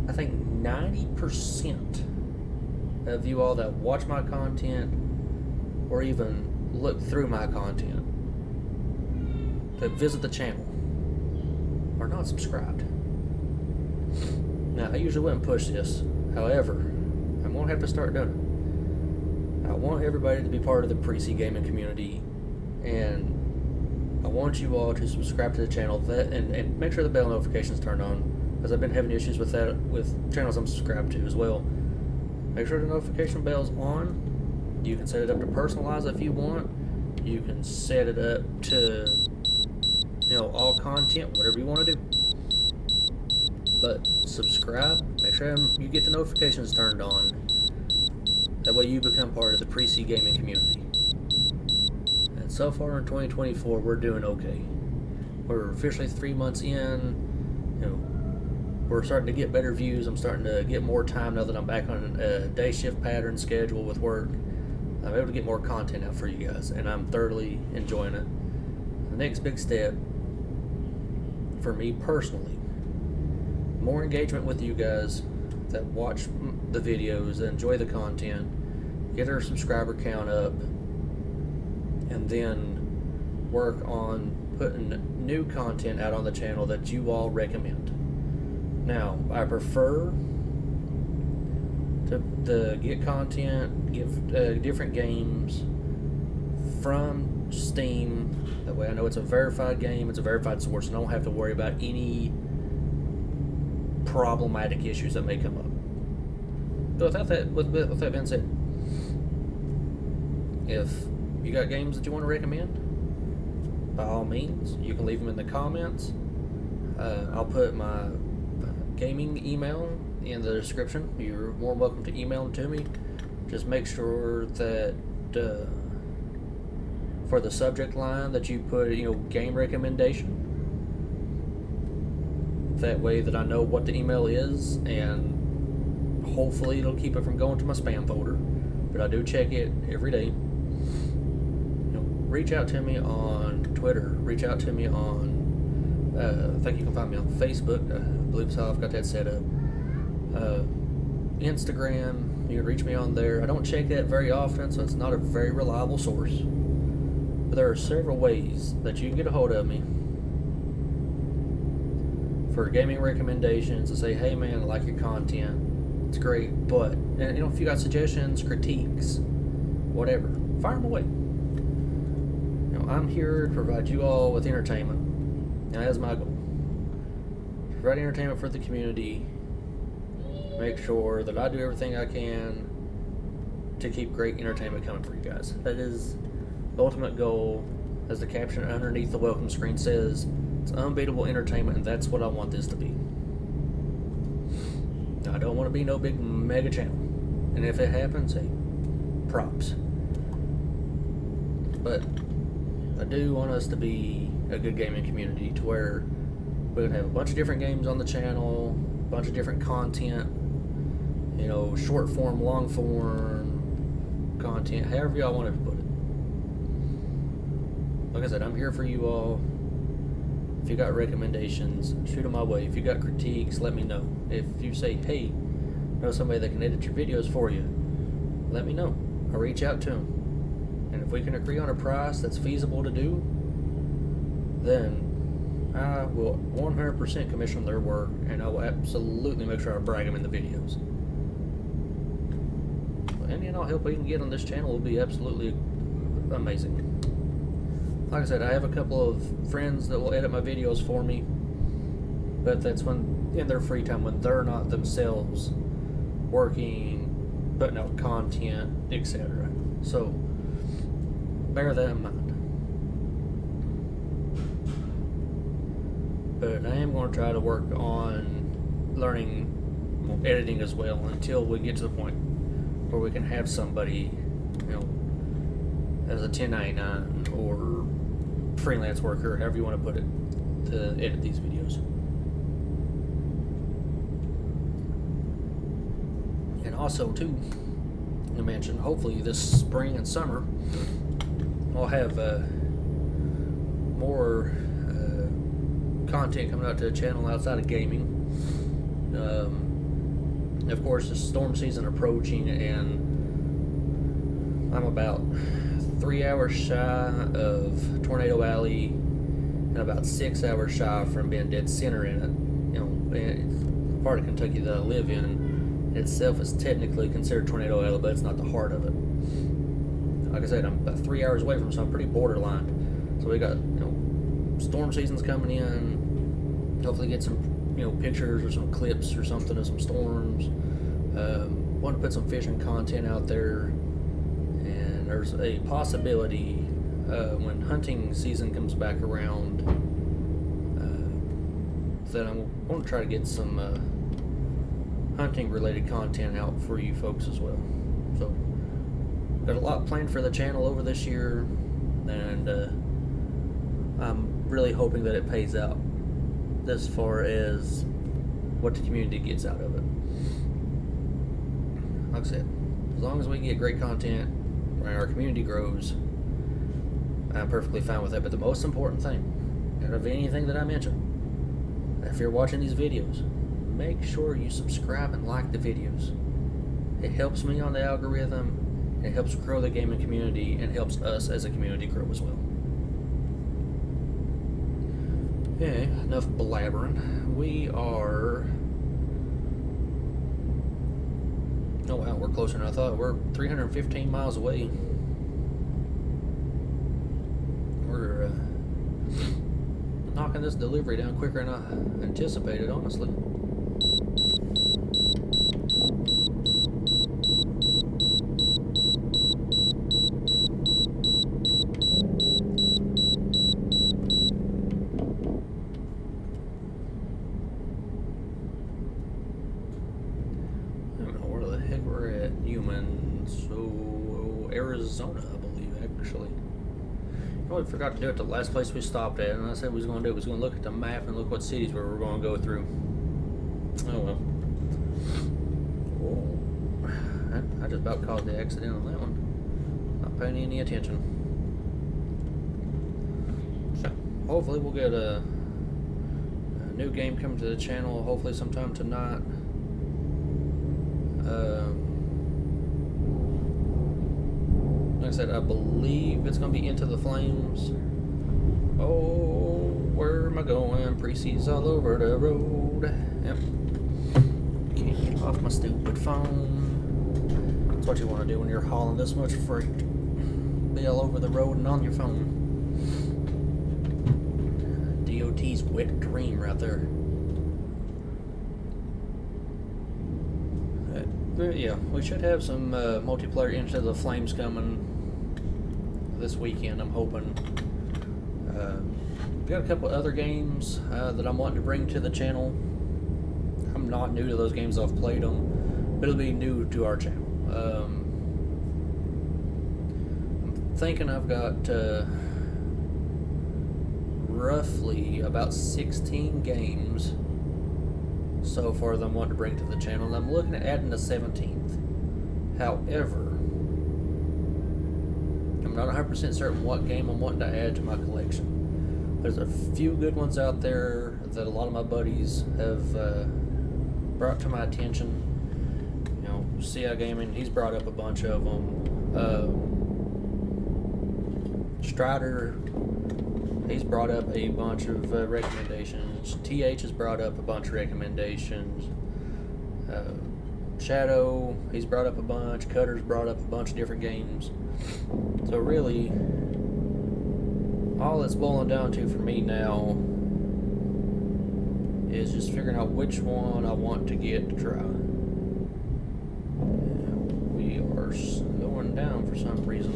I think 90% of you all that watch my content or even look through my content, that visit the channel, are not subscribed. Now, I usually wouldn't push this. However, I'm going to have to start doing it. I want everybody to be part of the Pre-C gaming community, and I want you all to subscribe to the channel and make sure the bell notifications turned on, because I've been having issues with that with channels I'm subscribed to as well. Make sure the notification bell's on. You can set it up to personalize if you want. You can set it up to all content, whatever you want to do. But subscribe, make sure you get the notifications turned on. That way you become part of the Pre-C gaming community. And so far in 2024, we're doing okay. We're officially 3 months in. We're starting to get better views. I'm starting to get more time now that I'm back on a day shift pattern schedule with work. I'm able to get more content out for you guys, and I'm thoroughly enjoying it. The next big step for me personally, more engagement with you guys that watch the videos, that enjoy the content, get our subscriber count up, and then work on putting new content out on the channel that you all recommend. Now, I prefer to get content, give different games from Steam. That way I know it's a verified game, it's a verified source, and I don't have to worry about any problematic issues that may come up. So with that being said, if you got games that you want to recommend, by all means, you can leave them in the comments. I'll put my gaming email in the description. You're more welcome to email them to me. Just make sure that for the subject line that you put game recommendation. That way that I know what the email is, and hopefully it'll keep it from going to my spam folder. But I do check it every day. Reach out to me on Twitter. Reach out to me on I think you can find me on Facebook. I believe so. I've got that set up. Instagram, you can reach me on there. I don't check that very often, so it's not a very reliable source. But there are several ways that you can get a hold of me for gaming recommendations, to say, hey man, I like your content. It's great, but and, if you got suggestions, critiques, whatever, fire them away. I'm here to provide you all with entertainment, and that's my goal. Provide entertainment for the community. Make sure that I do everything I can to keep great entertainment coming for you guys. That is the ultimate goal. As the caption underneath the welcome screen says, it's unbeatable entertainment, and that's what I want this to be. I don't want to be no big mega channel, and if it happens, hey, props. But I do want us to be a good gaming community to where we can have a bunch of different games on the channel, a bunch of different content, short form, long form content, however y'all want to put it. Like I said, I'm here for you all. If you got recommendations, shoot them my way. If you got critiques, let me know. If you say, hey, know somebody that can edit your videos for you, let me know. I'll reach out to them. And if we can agree on a price that's feasible to do, then I will 100% commission their work, and I will absolutely make sure I brag them in the videos. Any and all help we can get on this channel will be absolutely amazing. Like I said, I have a couple of friends that will edit my videos for me, but that's when in their free time, when they're not themselves working, putting out content, etc. So bear that in mind. But I am going to try to work on learning editing as well until we get to the point where we can have somebody, as a 1099 or freelance worker, however you want to put it, to edit these videos. And also, too, I mentioned, hopefully this spring and summer, I'll have more content coming out to the channel outside of gaming. Of course, the storm season approaching, and I'm about 3 hours shy of Tornado Alley and about 6 hours shy from being dead center in it. The part of Kentucky that I live in itself is technically considered Tornado Alley, but it's not the heart of it. Like I said, I'm about 3 hours away from, so I'm pretty borderline. So we got, storm season's coming in. Hopefully get some, pictures or some clips or something of some storms. Want to put some fishing content out there. And there's a possibility when hunting season comes back around that I'm going to try to get some hunting related content out for you folks as well. So got a lot planned for the channel over this year, and I'm really hoping that it pays out as far as what the community gets out of it. Like I said, as long as we get great content and our community grows, I'm perfectly fine with that. But the most important thing out of anything that I mentioned, if you're watching these videos, make sure you subscribe and like the videos. It helps me on the algorithm, it helps grow the gaming community, and helps us as a community grow as well. Okay, enough blabbering. We are... Oh wow, we're closer than I thought. We're 315 miles away. We're knocking this delivery down quicker than I anticipated, honestly. Arizona, I believe, actually. I forgot to do it the last place we stopped at, and I said we was going to do it. We was going to look at the map and look what cities we were going to go through. Oh well. Whoa. I just about caused the accident on that one. Not paying any attention. So, hopefully we'll get a new game coming to the channel, hopefully sometime tonight. Like I said, I believe it's going to be Into the Flames. Oh, where am I going? Precies all over the road. Yep. Okay. off my stupid phone. That's what you want to do when you're hauling this much freight. Be all over the road and on your phone. DOT's wet dream right there. Yeah, we should have some multiplayer Into the Flames coming this weekend, I'm hoping. Got a couple other games that I'm wanting to bring to the channel. I'm not new to those games, I've played them, but it'll be new to our channel. I'm thinking I've got roughly about 16 games so far that I'm wanting to bring to the channel, and I'm looking at adding a 17th. However, I'm not 100% certain what game I'm wanting to add to my collection. There's a few good ones out there that a lot of my buddies have brought to my attention. You know, CI Gaming, he's brought up a bunch of them. Strider, he's brought up a bunch of recommendations. TH has brought up a bunch of recommendations. Shadow, he's brought up a bunch. Cutter's brought up a bunch of different games. So really, all it's boiling down to for me now is just figuring out which one I want to get to try. We are slowing down for some reason.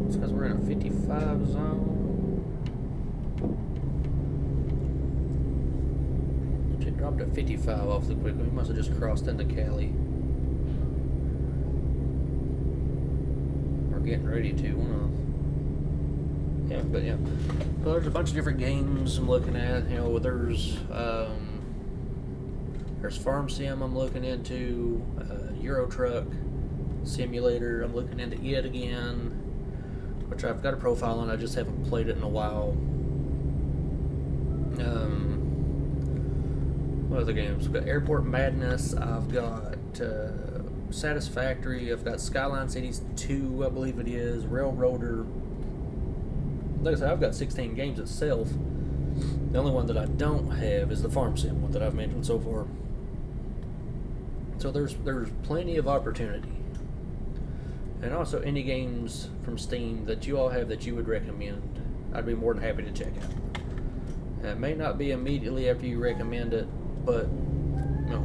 It's because we're in a 55 zone. It dropped at 55 awfully quickly. We must have just crossed into Cali. We're getting ready to. Yeah. Well, there's a bunch of different games I'm looking at. You know, there's Farm Sim I'm looking into, Euro Truck Simulator. I'm looking into it again, which I've got a profile on. I just haven't played it in a while. What other games? I've got Airport Madness. I've got Satisfactory. I've got Skyline Cities 2, I believe it is. Railroader. Like I said, I've got 16 games itself. The only one that I don't have is the Farm Sim one that I've mentioned so far. So there's plenty of opportunity. And also any games from Steam that you all have that you would recommend, I'd be more than happy to check out. It may not be immediately after you recommend it, but you know,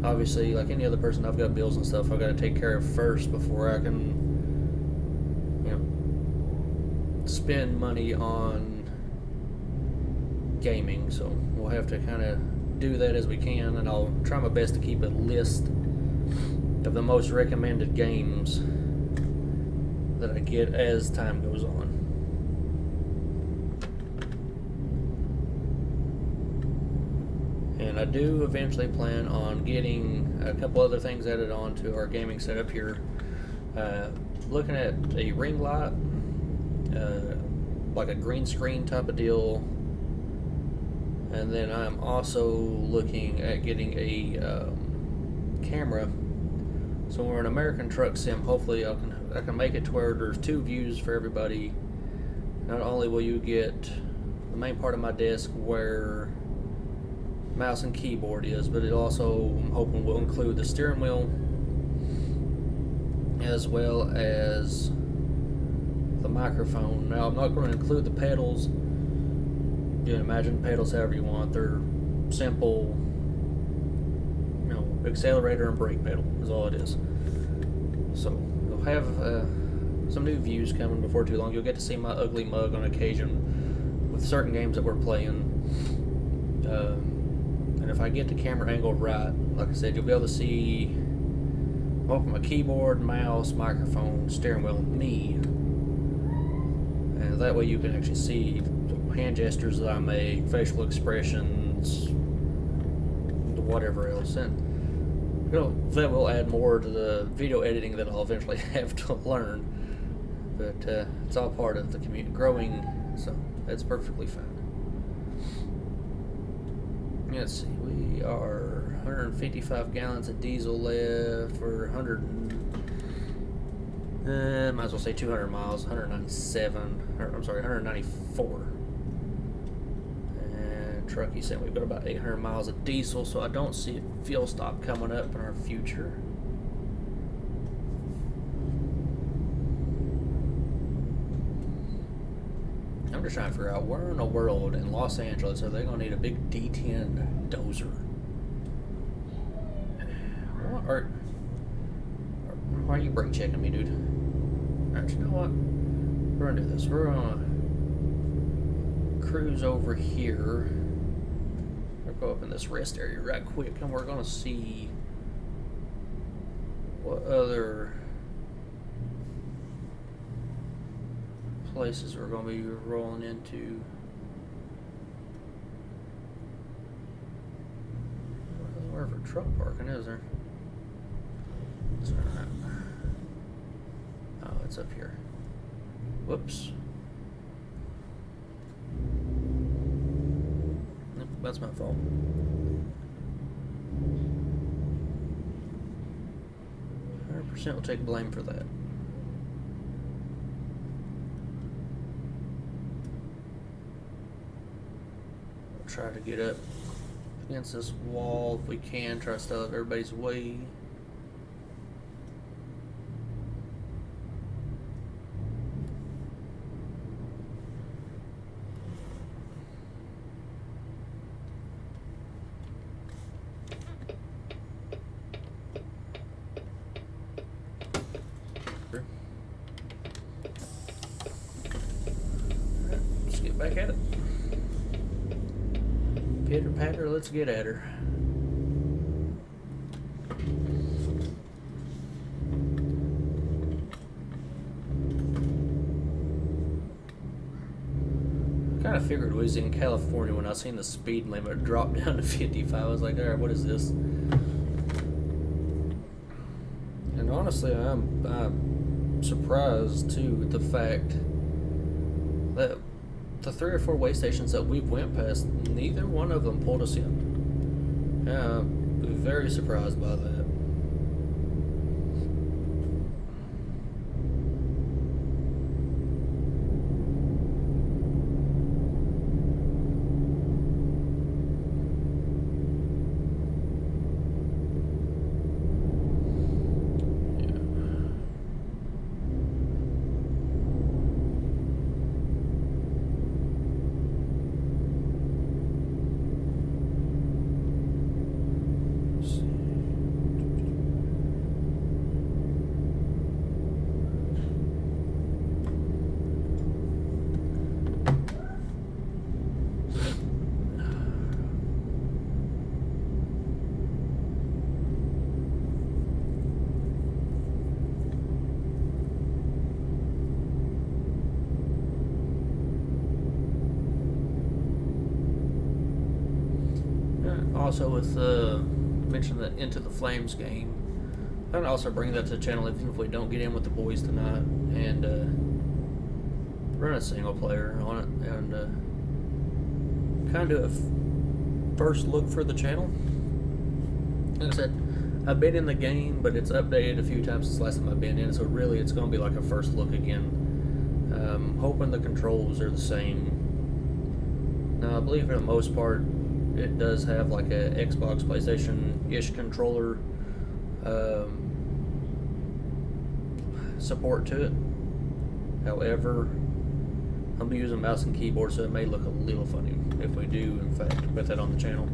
obviously, like any other person, I've got bills and stuff I've got to take care of first before I can, you know, spend money on gaming. So we'll have to kind of do that as we can, and I'll try my best to keep a list of the most recommended games that I get as time goes on. And I do eventually plan on getting a couple other things added on to our gaming setup here. Looking at a ring light, like a green screen type of deal. And then I'm also looking at getting a camera. So we're an American Truck Sim. Hopefully I can make it to where there's two views for everybody. Not only will you get the main part of my desk where mouse and keyboard is, but it also, I'm hoping, will include the steering wheel as well as the microphone. Now I'm not going to include the pedals. You can imagine pedals however you want. They're simple, you know, accelerator and brake pedal is all it is. So we'll have some new views coming before too long. You'll get to see my ugly mug on occasion with certain games that we're playing. And if I get the camera angle right, like I said, you'll be able to see my keyboard, mouse, microphone, steering wheel, and me. And that way you can actually see the hand gestures that I make, facial expressions, whatever else. And you know, that will add more to the video editing that I'll eventually have to learn. But it's all part of the community growing, so that's perfectly fine. Let's see, we are 155 gallons of diesel left for 100, might as well say 200 miles, 194. And truck he sent. We've got about 800 miles of diesel, so I don't see a fuel stop coming up in our future. I'm just trying to figure out where in the world in Los Angeles are they going to need a big D10 Dozer? Why are you brake checking me, dude? Alright, you know what? We're going to do this. We're going to cruise over here. We'll go up in this rest area right quick, and we're going to see what other places we're going to be rolling into. Wherever truck parking is there? Oh, it's up here. Whoops. Nope, that's my fault. % will take blame for that. We'll try to get up against this wall if we can, try to stay out of everybody's way. Let's get back at it. Pitter patter, let's get at her. I kind of figured we was in California when I seen the speed limit drop down to 55. I was like, alright, what is this? And honestly, I'm surprised too with the fact that the 3 or 4 way stations that we've went past, neither one of them pulled us in. Yeah, I'm very surprised by that. Also, with mention the Into the Flames game, I'd also bring that to the channel even if we don't get in with the boys tonight, and run a single player on it, and kind of do a first look for the channel. Like I said, I've been in the game, but it's updated a few times since the last time I've been in, so really it's going to be like a first look again. Hoping the controls are the same. Now, I believe for the most part it does have like a Xbox, PlayStation-ish controller support to it. However, I'll be using mouse and keyboard, so it may look a little funny if we do, in fact, put that on the channel.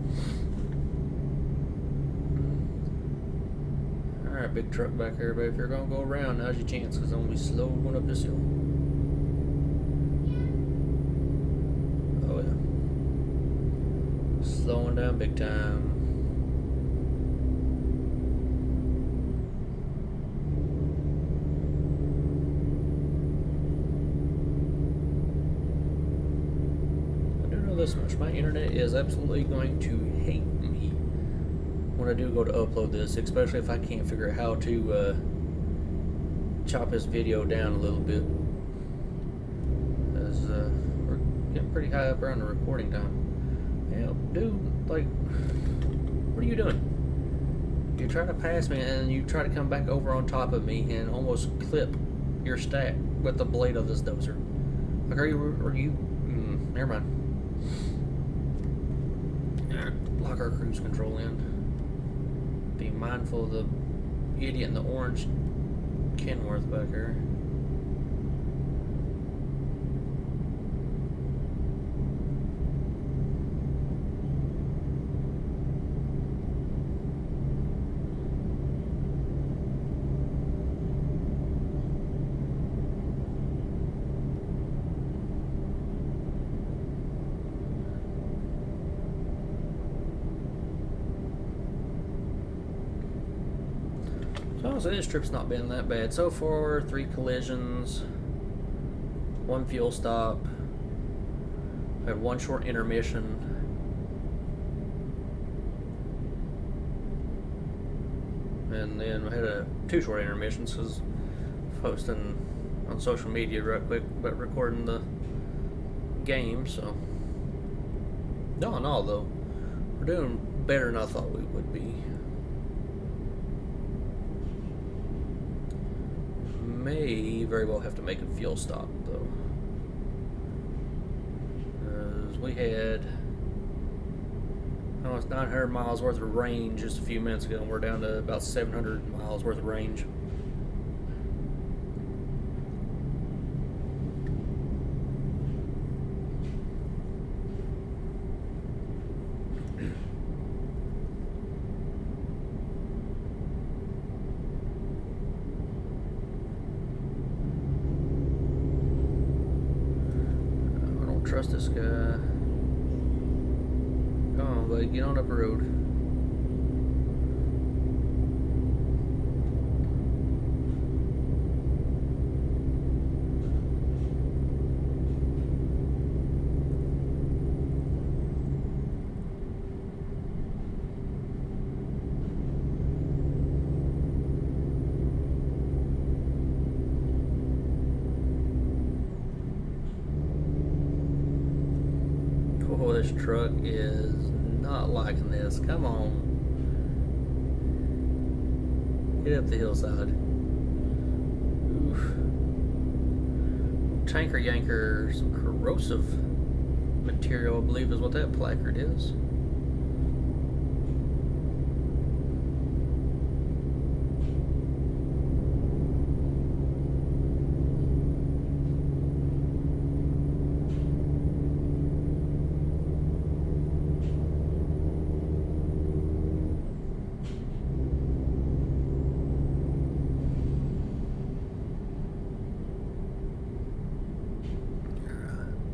Alright, big truck back here, but if you're going to go around, now's your chance, because I'm going to be slow going up this hill. Slowing down big time. I do know this much. My internet is absolutely going to hate me when I do go to upload this, especially if I can't figure out how to chop this video down a little bit. Because we're getting pretty high up around the recording time. Yeah, dude, like, what are you doing? You try to pass me and you try to come back over on top of me and almost clip your stack with the blade of this dozer. Like, are you never mind. lock our cruise control in. Be mindful of the idiot in the orange Kenworth back here. So this trip's not been that bad so far. 3 collisions, 1 fuel stop, had 1 short intermission, and then we had 2 short intermissions because posting on social media right quick, but recording the game. So all in all, though, we're doing better than I thought we would be. May very well have to make a fuel stop though, because we had almost 900 miles worth of range just a few minutes ago, and we're down to about 700 miles worth of range. Trust this guy. Come on, buddy, get on up the road. Oh, this truck is not liking this. Come on. Get up the hillside. Oof. Tanker yanker, some corrosive material, I believe is what that placard is.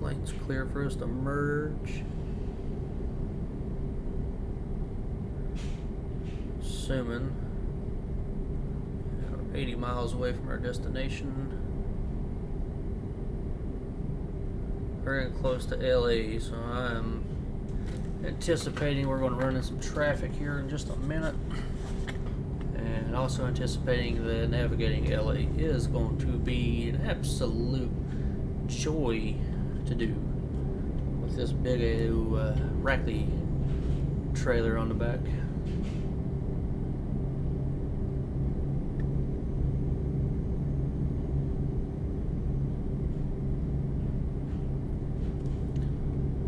Lane's clear for us to merge. Assuming we're 80 miles away from our destination. We're getting close to LA, so I'm anticipating we're going to run into some traffic here in just a minute. And also anticipating that navigating LA is going to be an absolute joy to do with this big Rackley trailer on the back.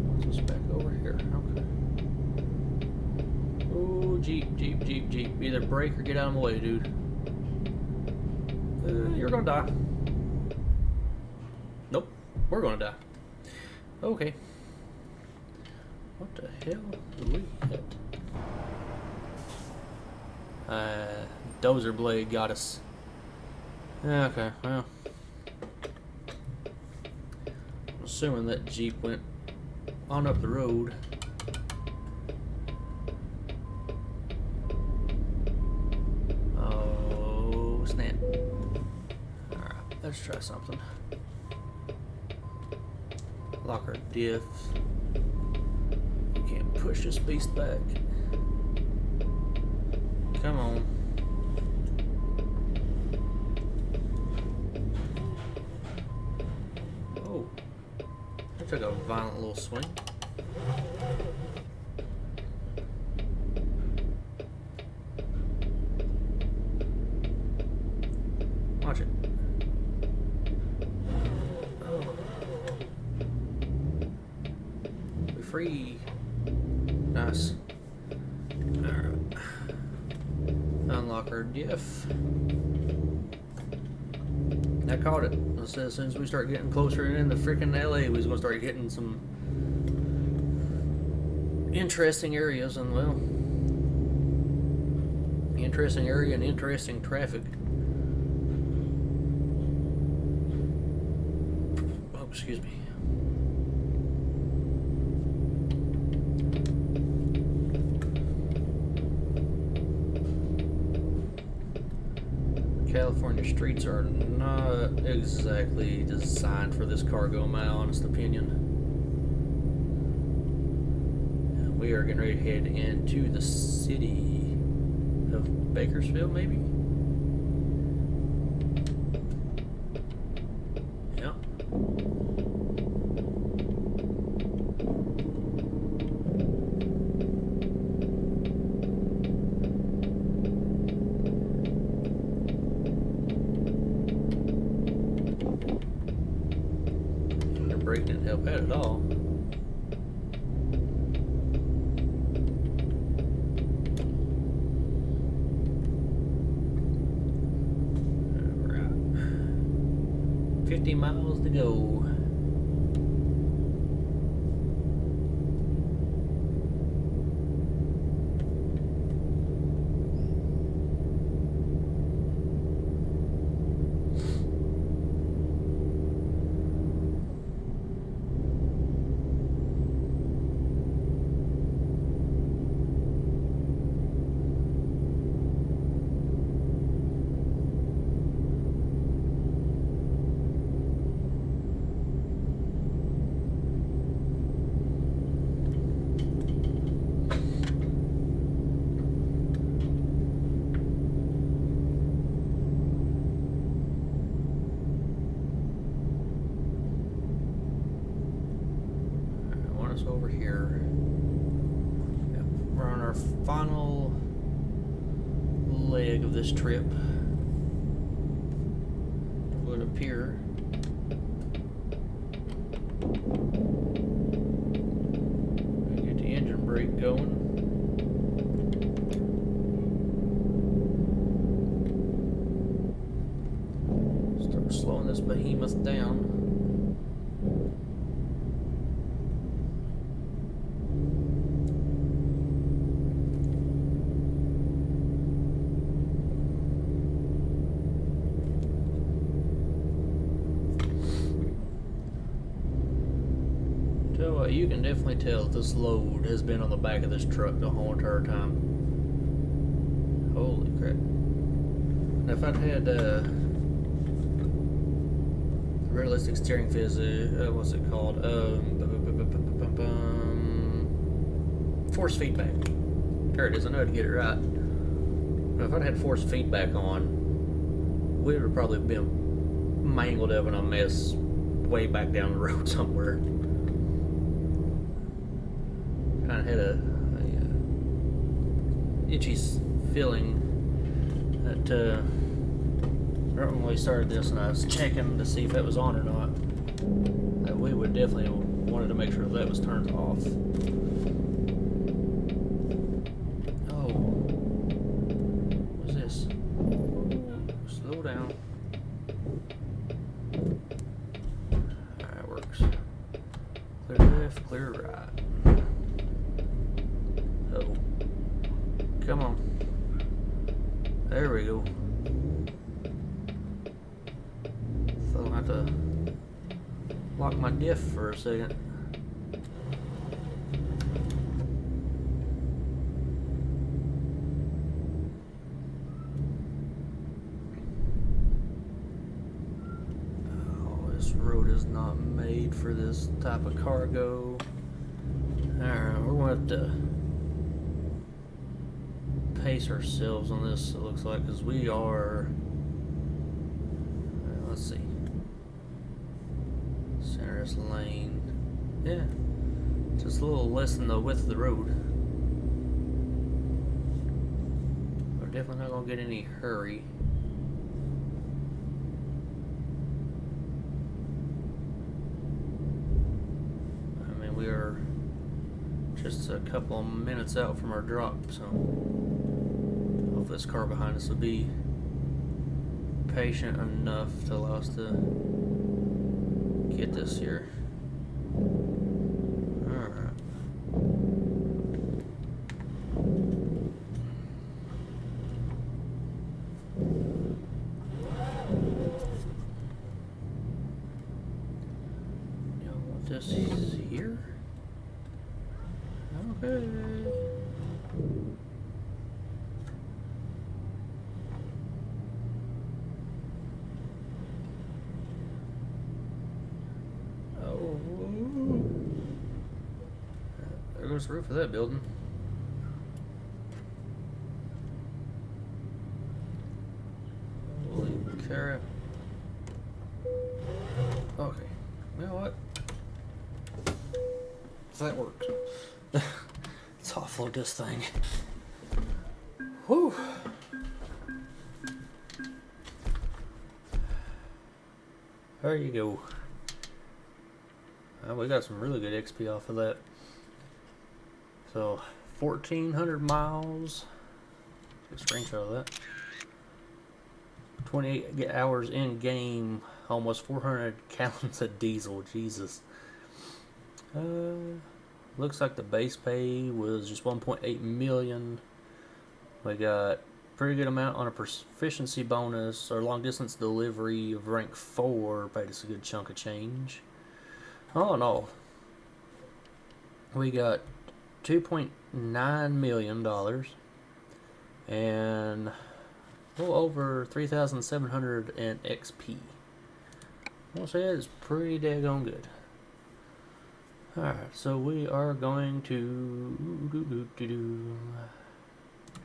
What's this back over here? Okay. Oh, Jeep. Either brake or get out of my way, dude. You're gonna die. Nope, we're gonna die. Okay. What the hell did we hit? Dozer blade got us. Okay, well. I'm assuming that Jeep went on up the road. Oh, snap. Alright, let's try something. Lock our diffs. We can't push this beast back. Come on. Oh. That took a violent little swing. Watch it. Free. Nice. Unlock our diff. I caught it. I said as soon as we start getting closer in the freaking LA, we was gonna start getting some interesting areas, and well, interesting area and interesting traffic. Oh, excuse me. California streets are not exactly designed for this cargo, in my honest opinion. We are getting ready to head into the city of Bakersfield, maybe? Yep. Your brake didn't help out at all. Alright. 50 miles to go. Over here. Yep. We're on our final leg of this trip, would appear. Get the engine brake going. Start slowing this behemoth down. You can definitely tell this load has been on the back of this truck the whole entire time. Holy crap. Now if I'd had realistic steering physics, what's it called? Force feedback. There it is, I know how to get it right. But if I'd had force feedback on, we would have probably been mangled up in a mess way back down the road somewhere. Kind of had a itchy feeling that right when we started this and I was checking to see if it was on or not, that we would definitely wanted to make sure that was turned off. Oh, what's this? Slow down. Alright, works. Clear left, clear right. Come on. There we go. So I'll have to lock my diff for a second. Oh, this road is not made for this type of cargo. Alright, we're going to have to pace ourselves on this, it looks like, because we are, let's see, center this lane, yeah, just a little less than the width of the road. We're definitely not going to get any hurry. I mean, we are just a couple of minutes out from our drop, so hopefully this car behind us will be patient enough to allow us to get this here. Alright. You want this here? Okay. Oh. There goes the roof of that building. Holy crap. Okay. You know what? That worked. Let's offload this thing. Whew. There you go. We got some really good XP off of that. So 1,400 miles. Take a screenshot of that. 28 hours in game. Almost 400 gallons of diesel. Jesus. Looks like the base pay was just 1.8 million. We got pretty good amount on a proficiency bonus. Our long distance delivery of rank 4 paid us a good chunk of change. All in all, we got $2.9 million and a little over 3,700 in XP. I'll say it's pretty daggone good. Alright, so we are going to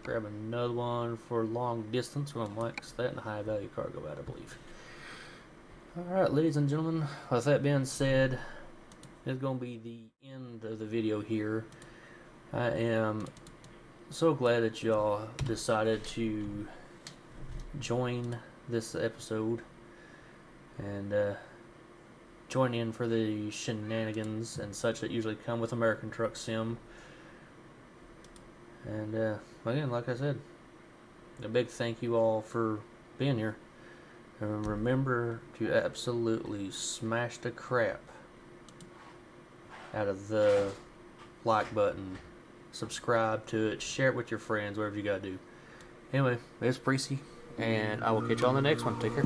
grab another one for long distance. We're going to max that and high value cargo out, I believe. Alright, ladies and gentlemen, with that being said, it's going to be the end of the video here. I am so glad that y'all decided to join this episode and join in for the shenanigans and such that usually come with American Truck Sim. And again, like I said, a big thank you all for being here. And remember to absolutely smash the crap out of the like button, subscribe to it, share it with your friends, whatever you gotta do. Anyway, it's Precy, and I will catch you on the next one. Take care.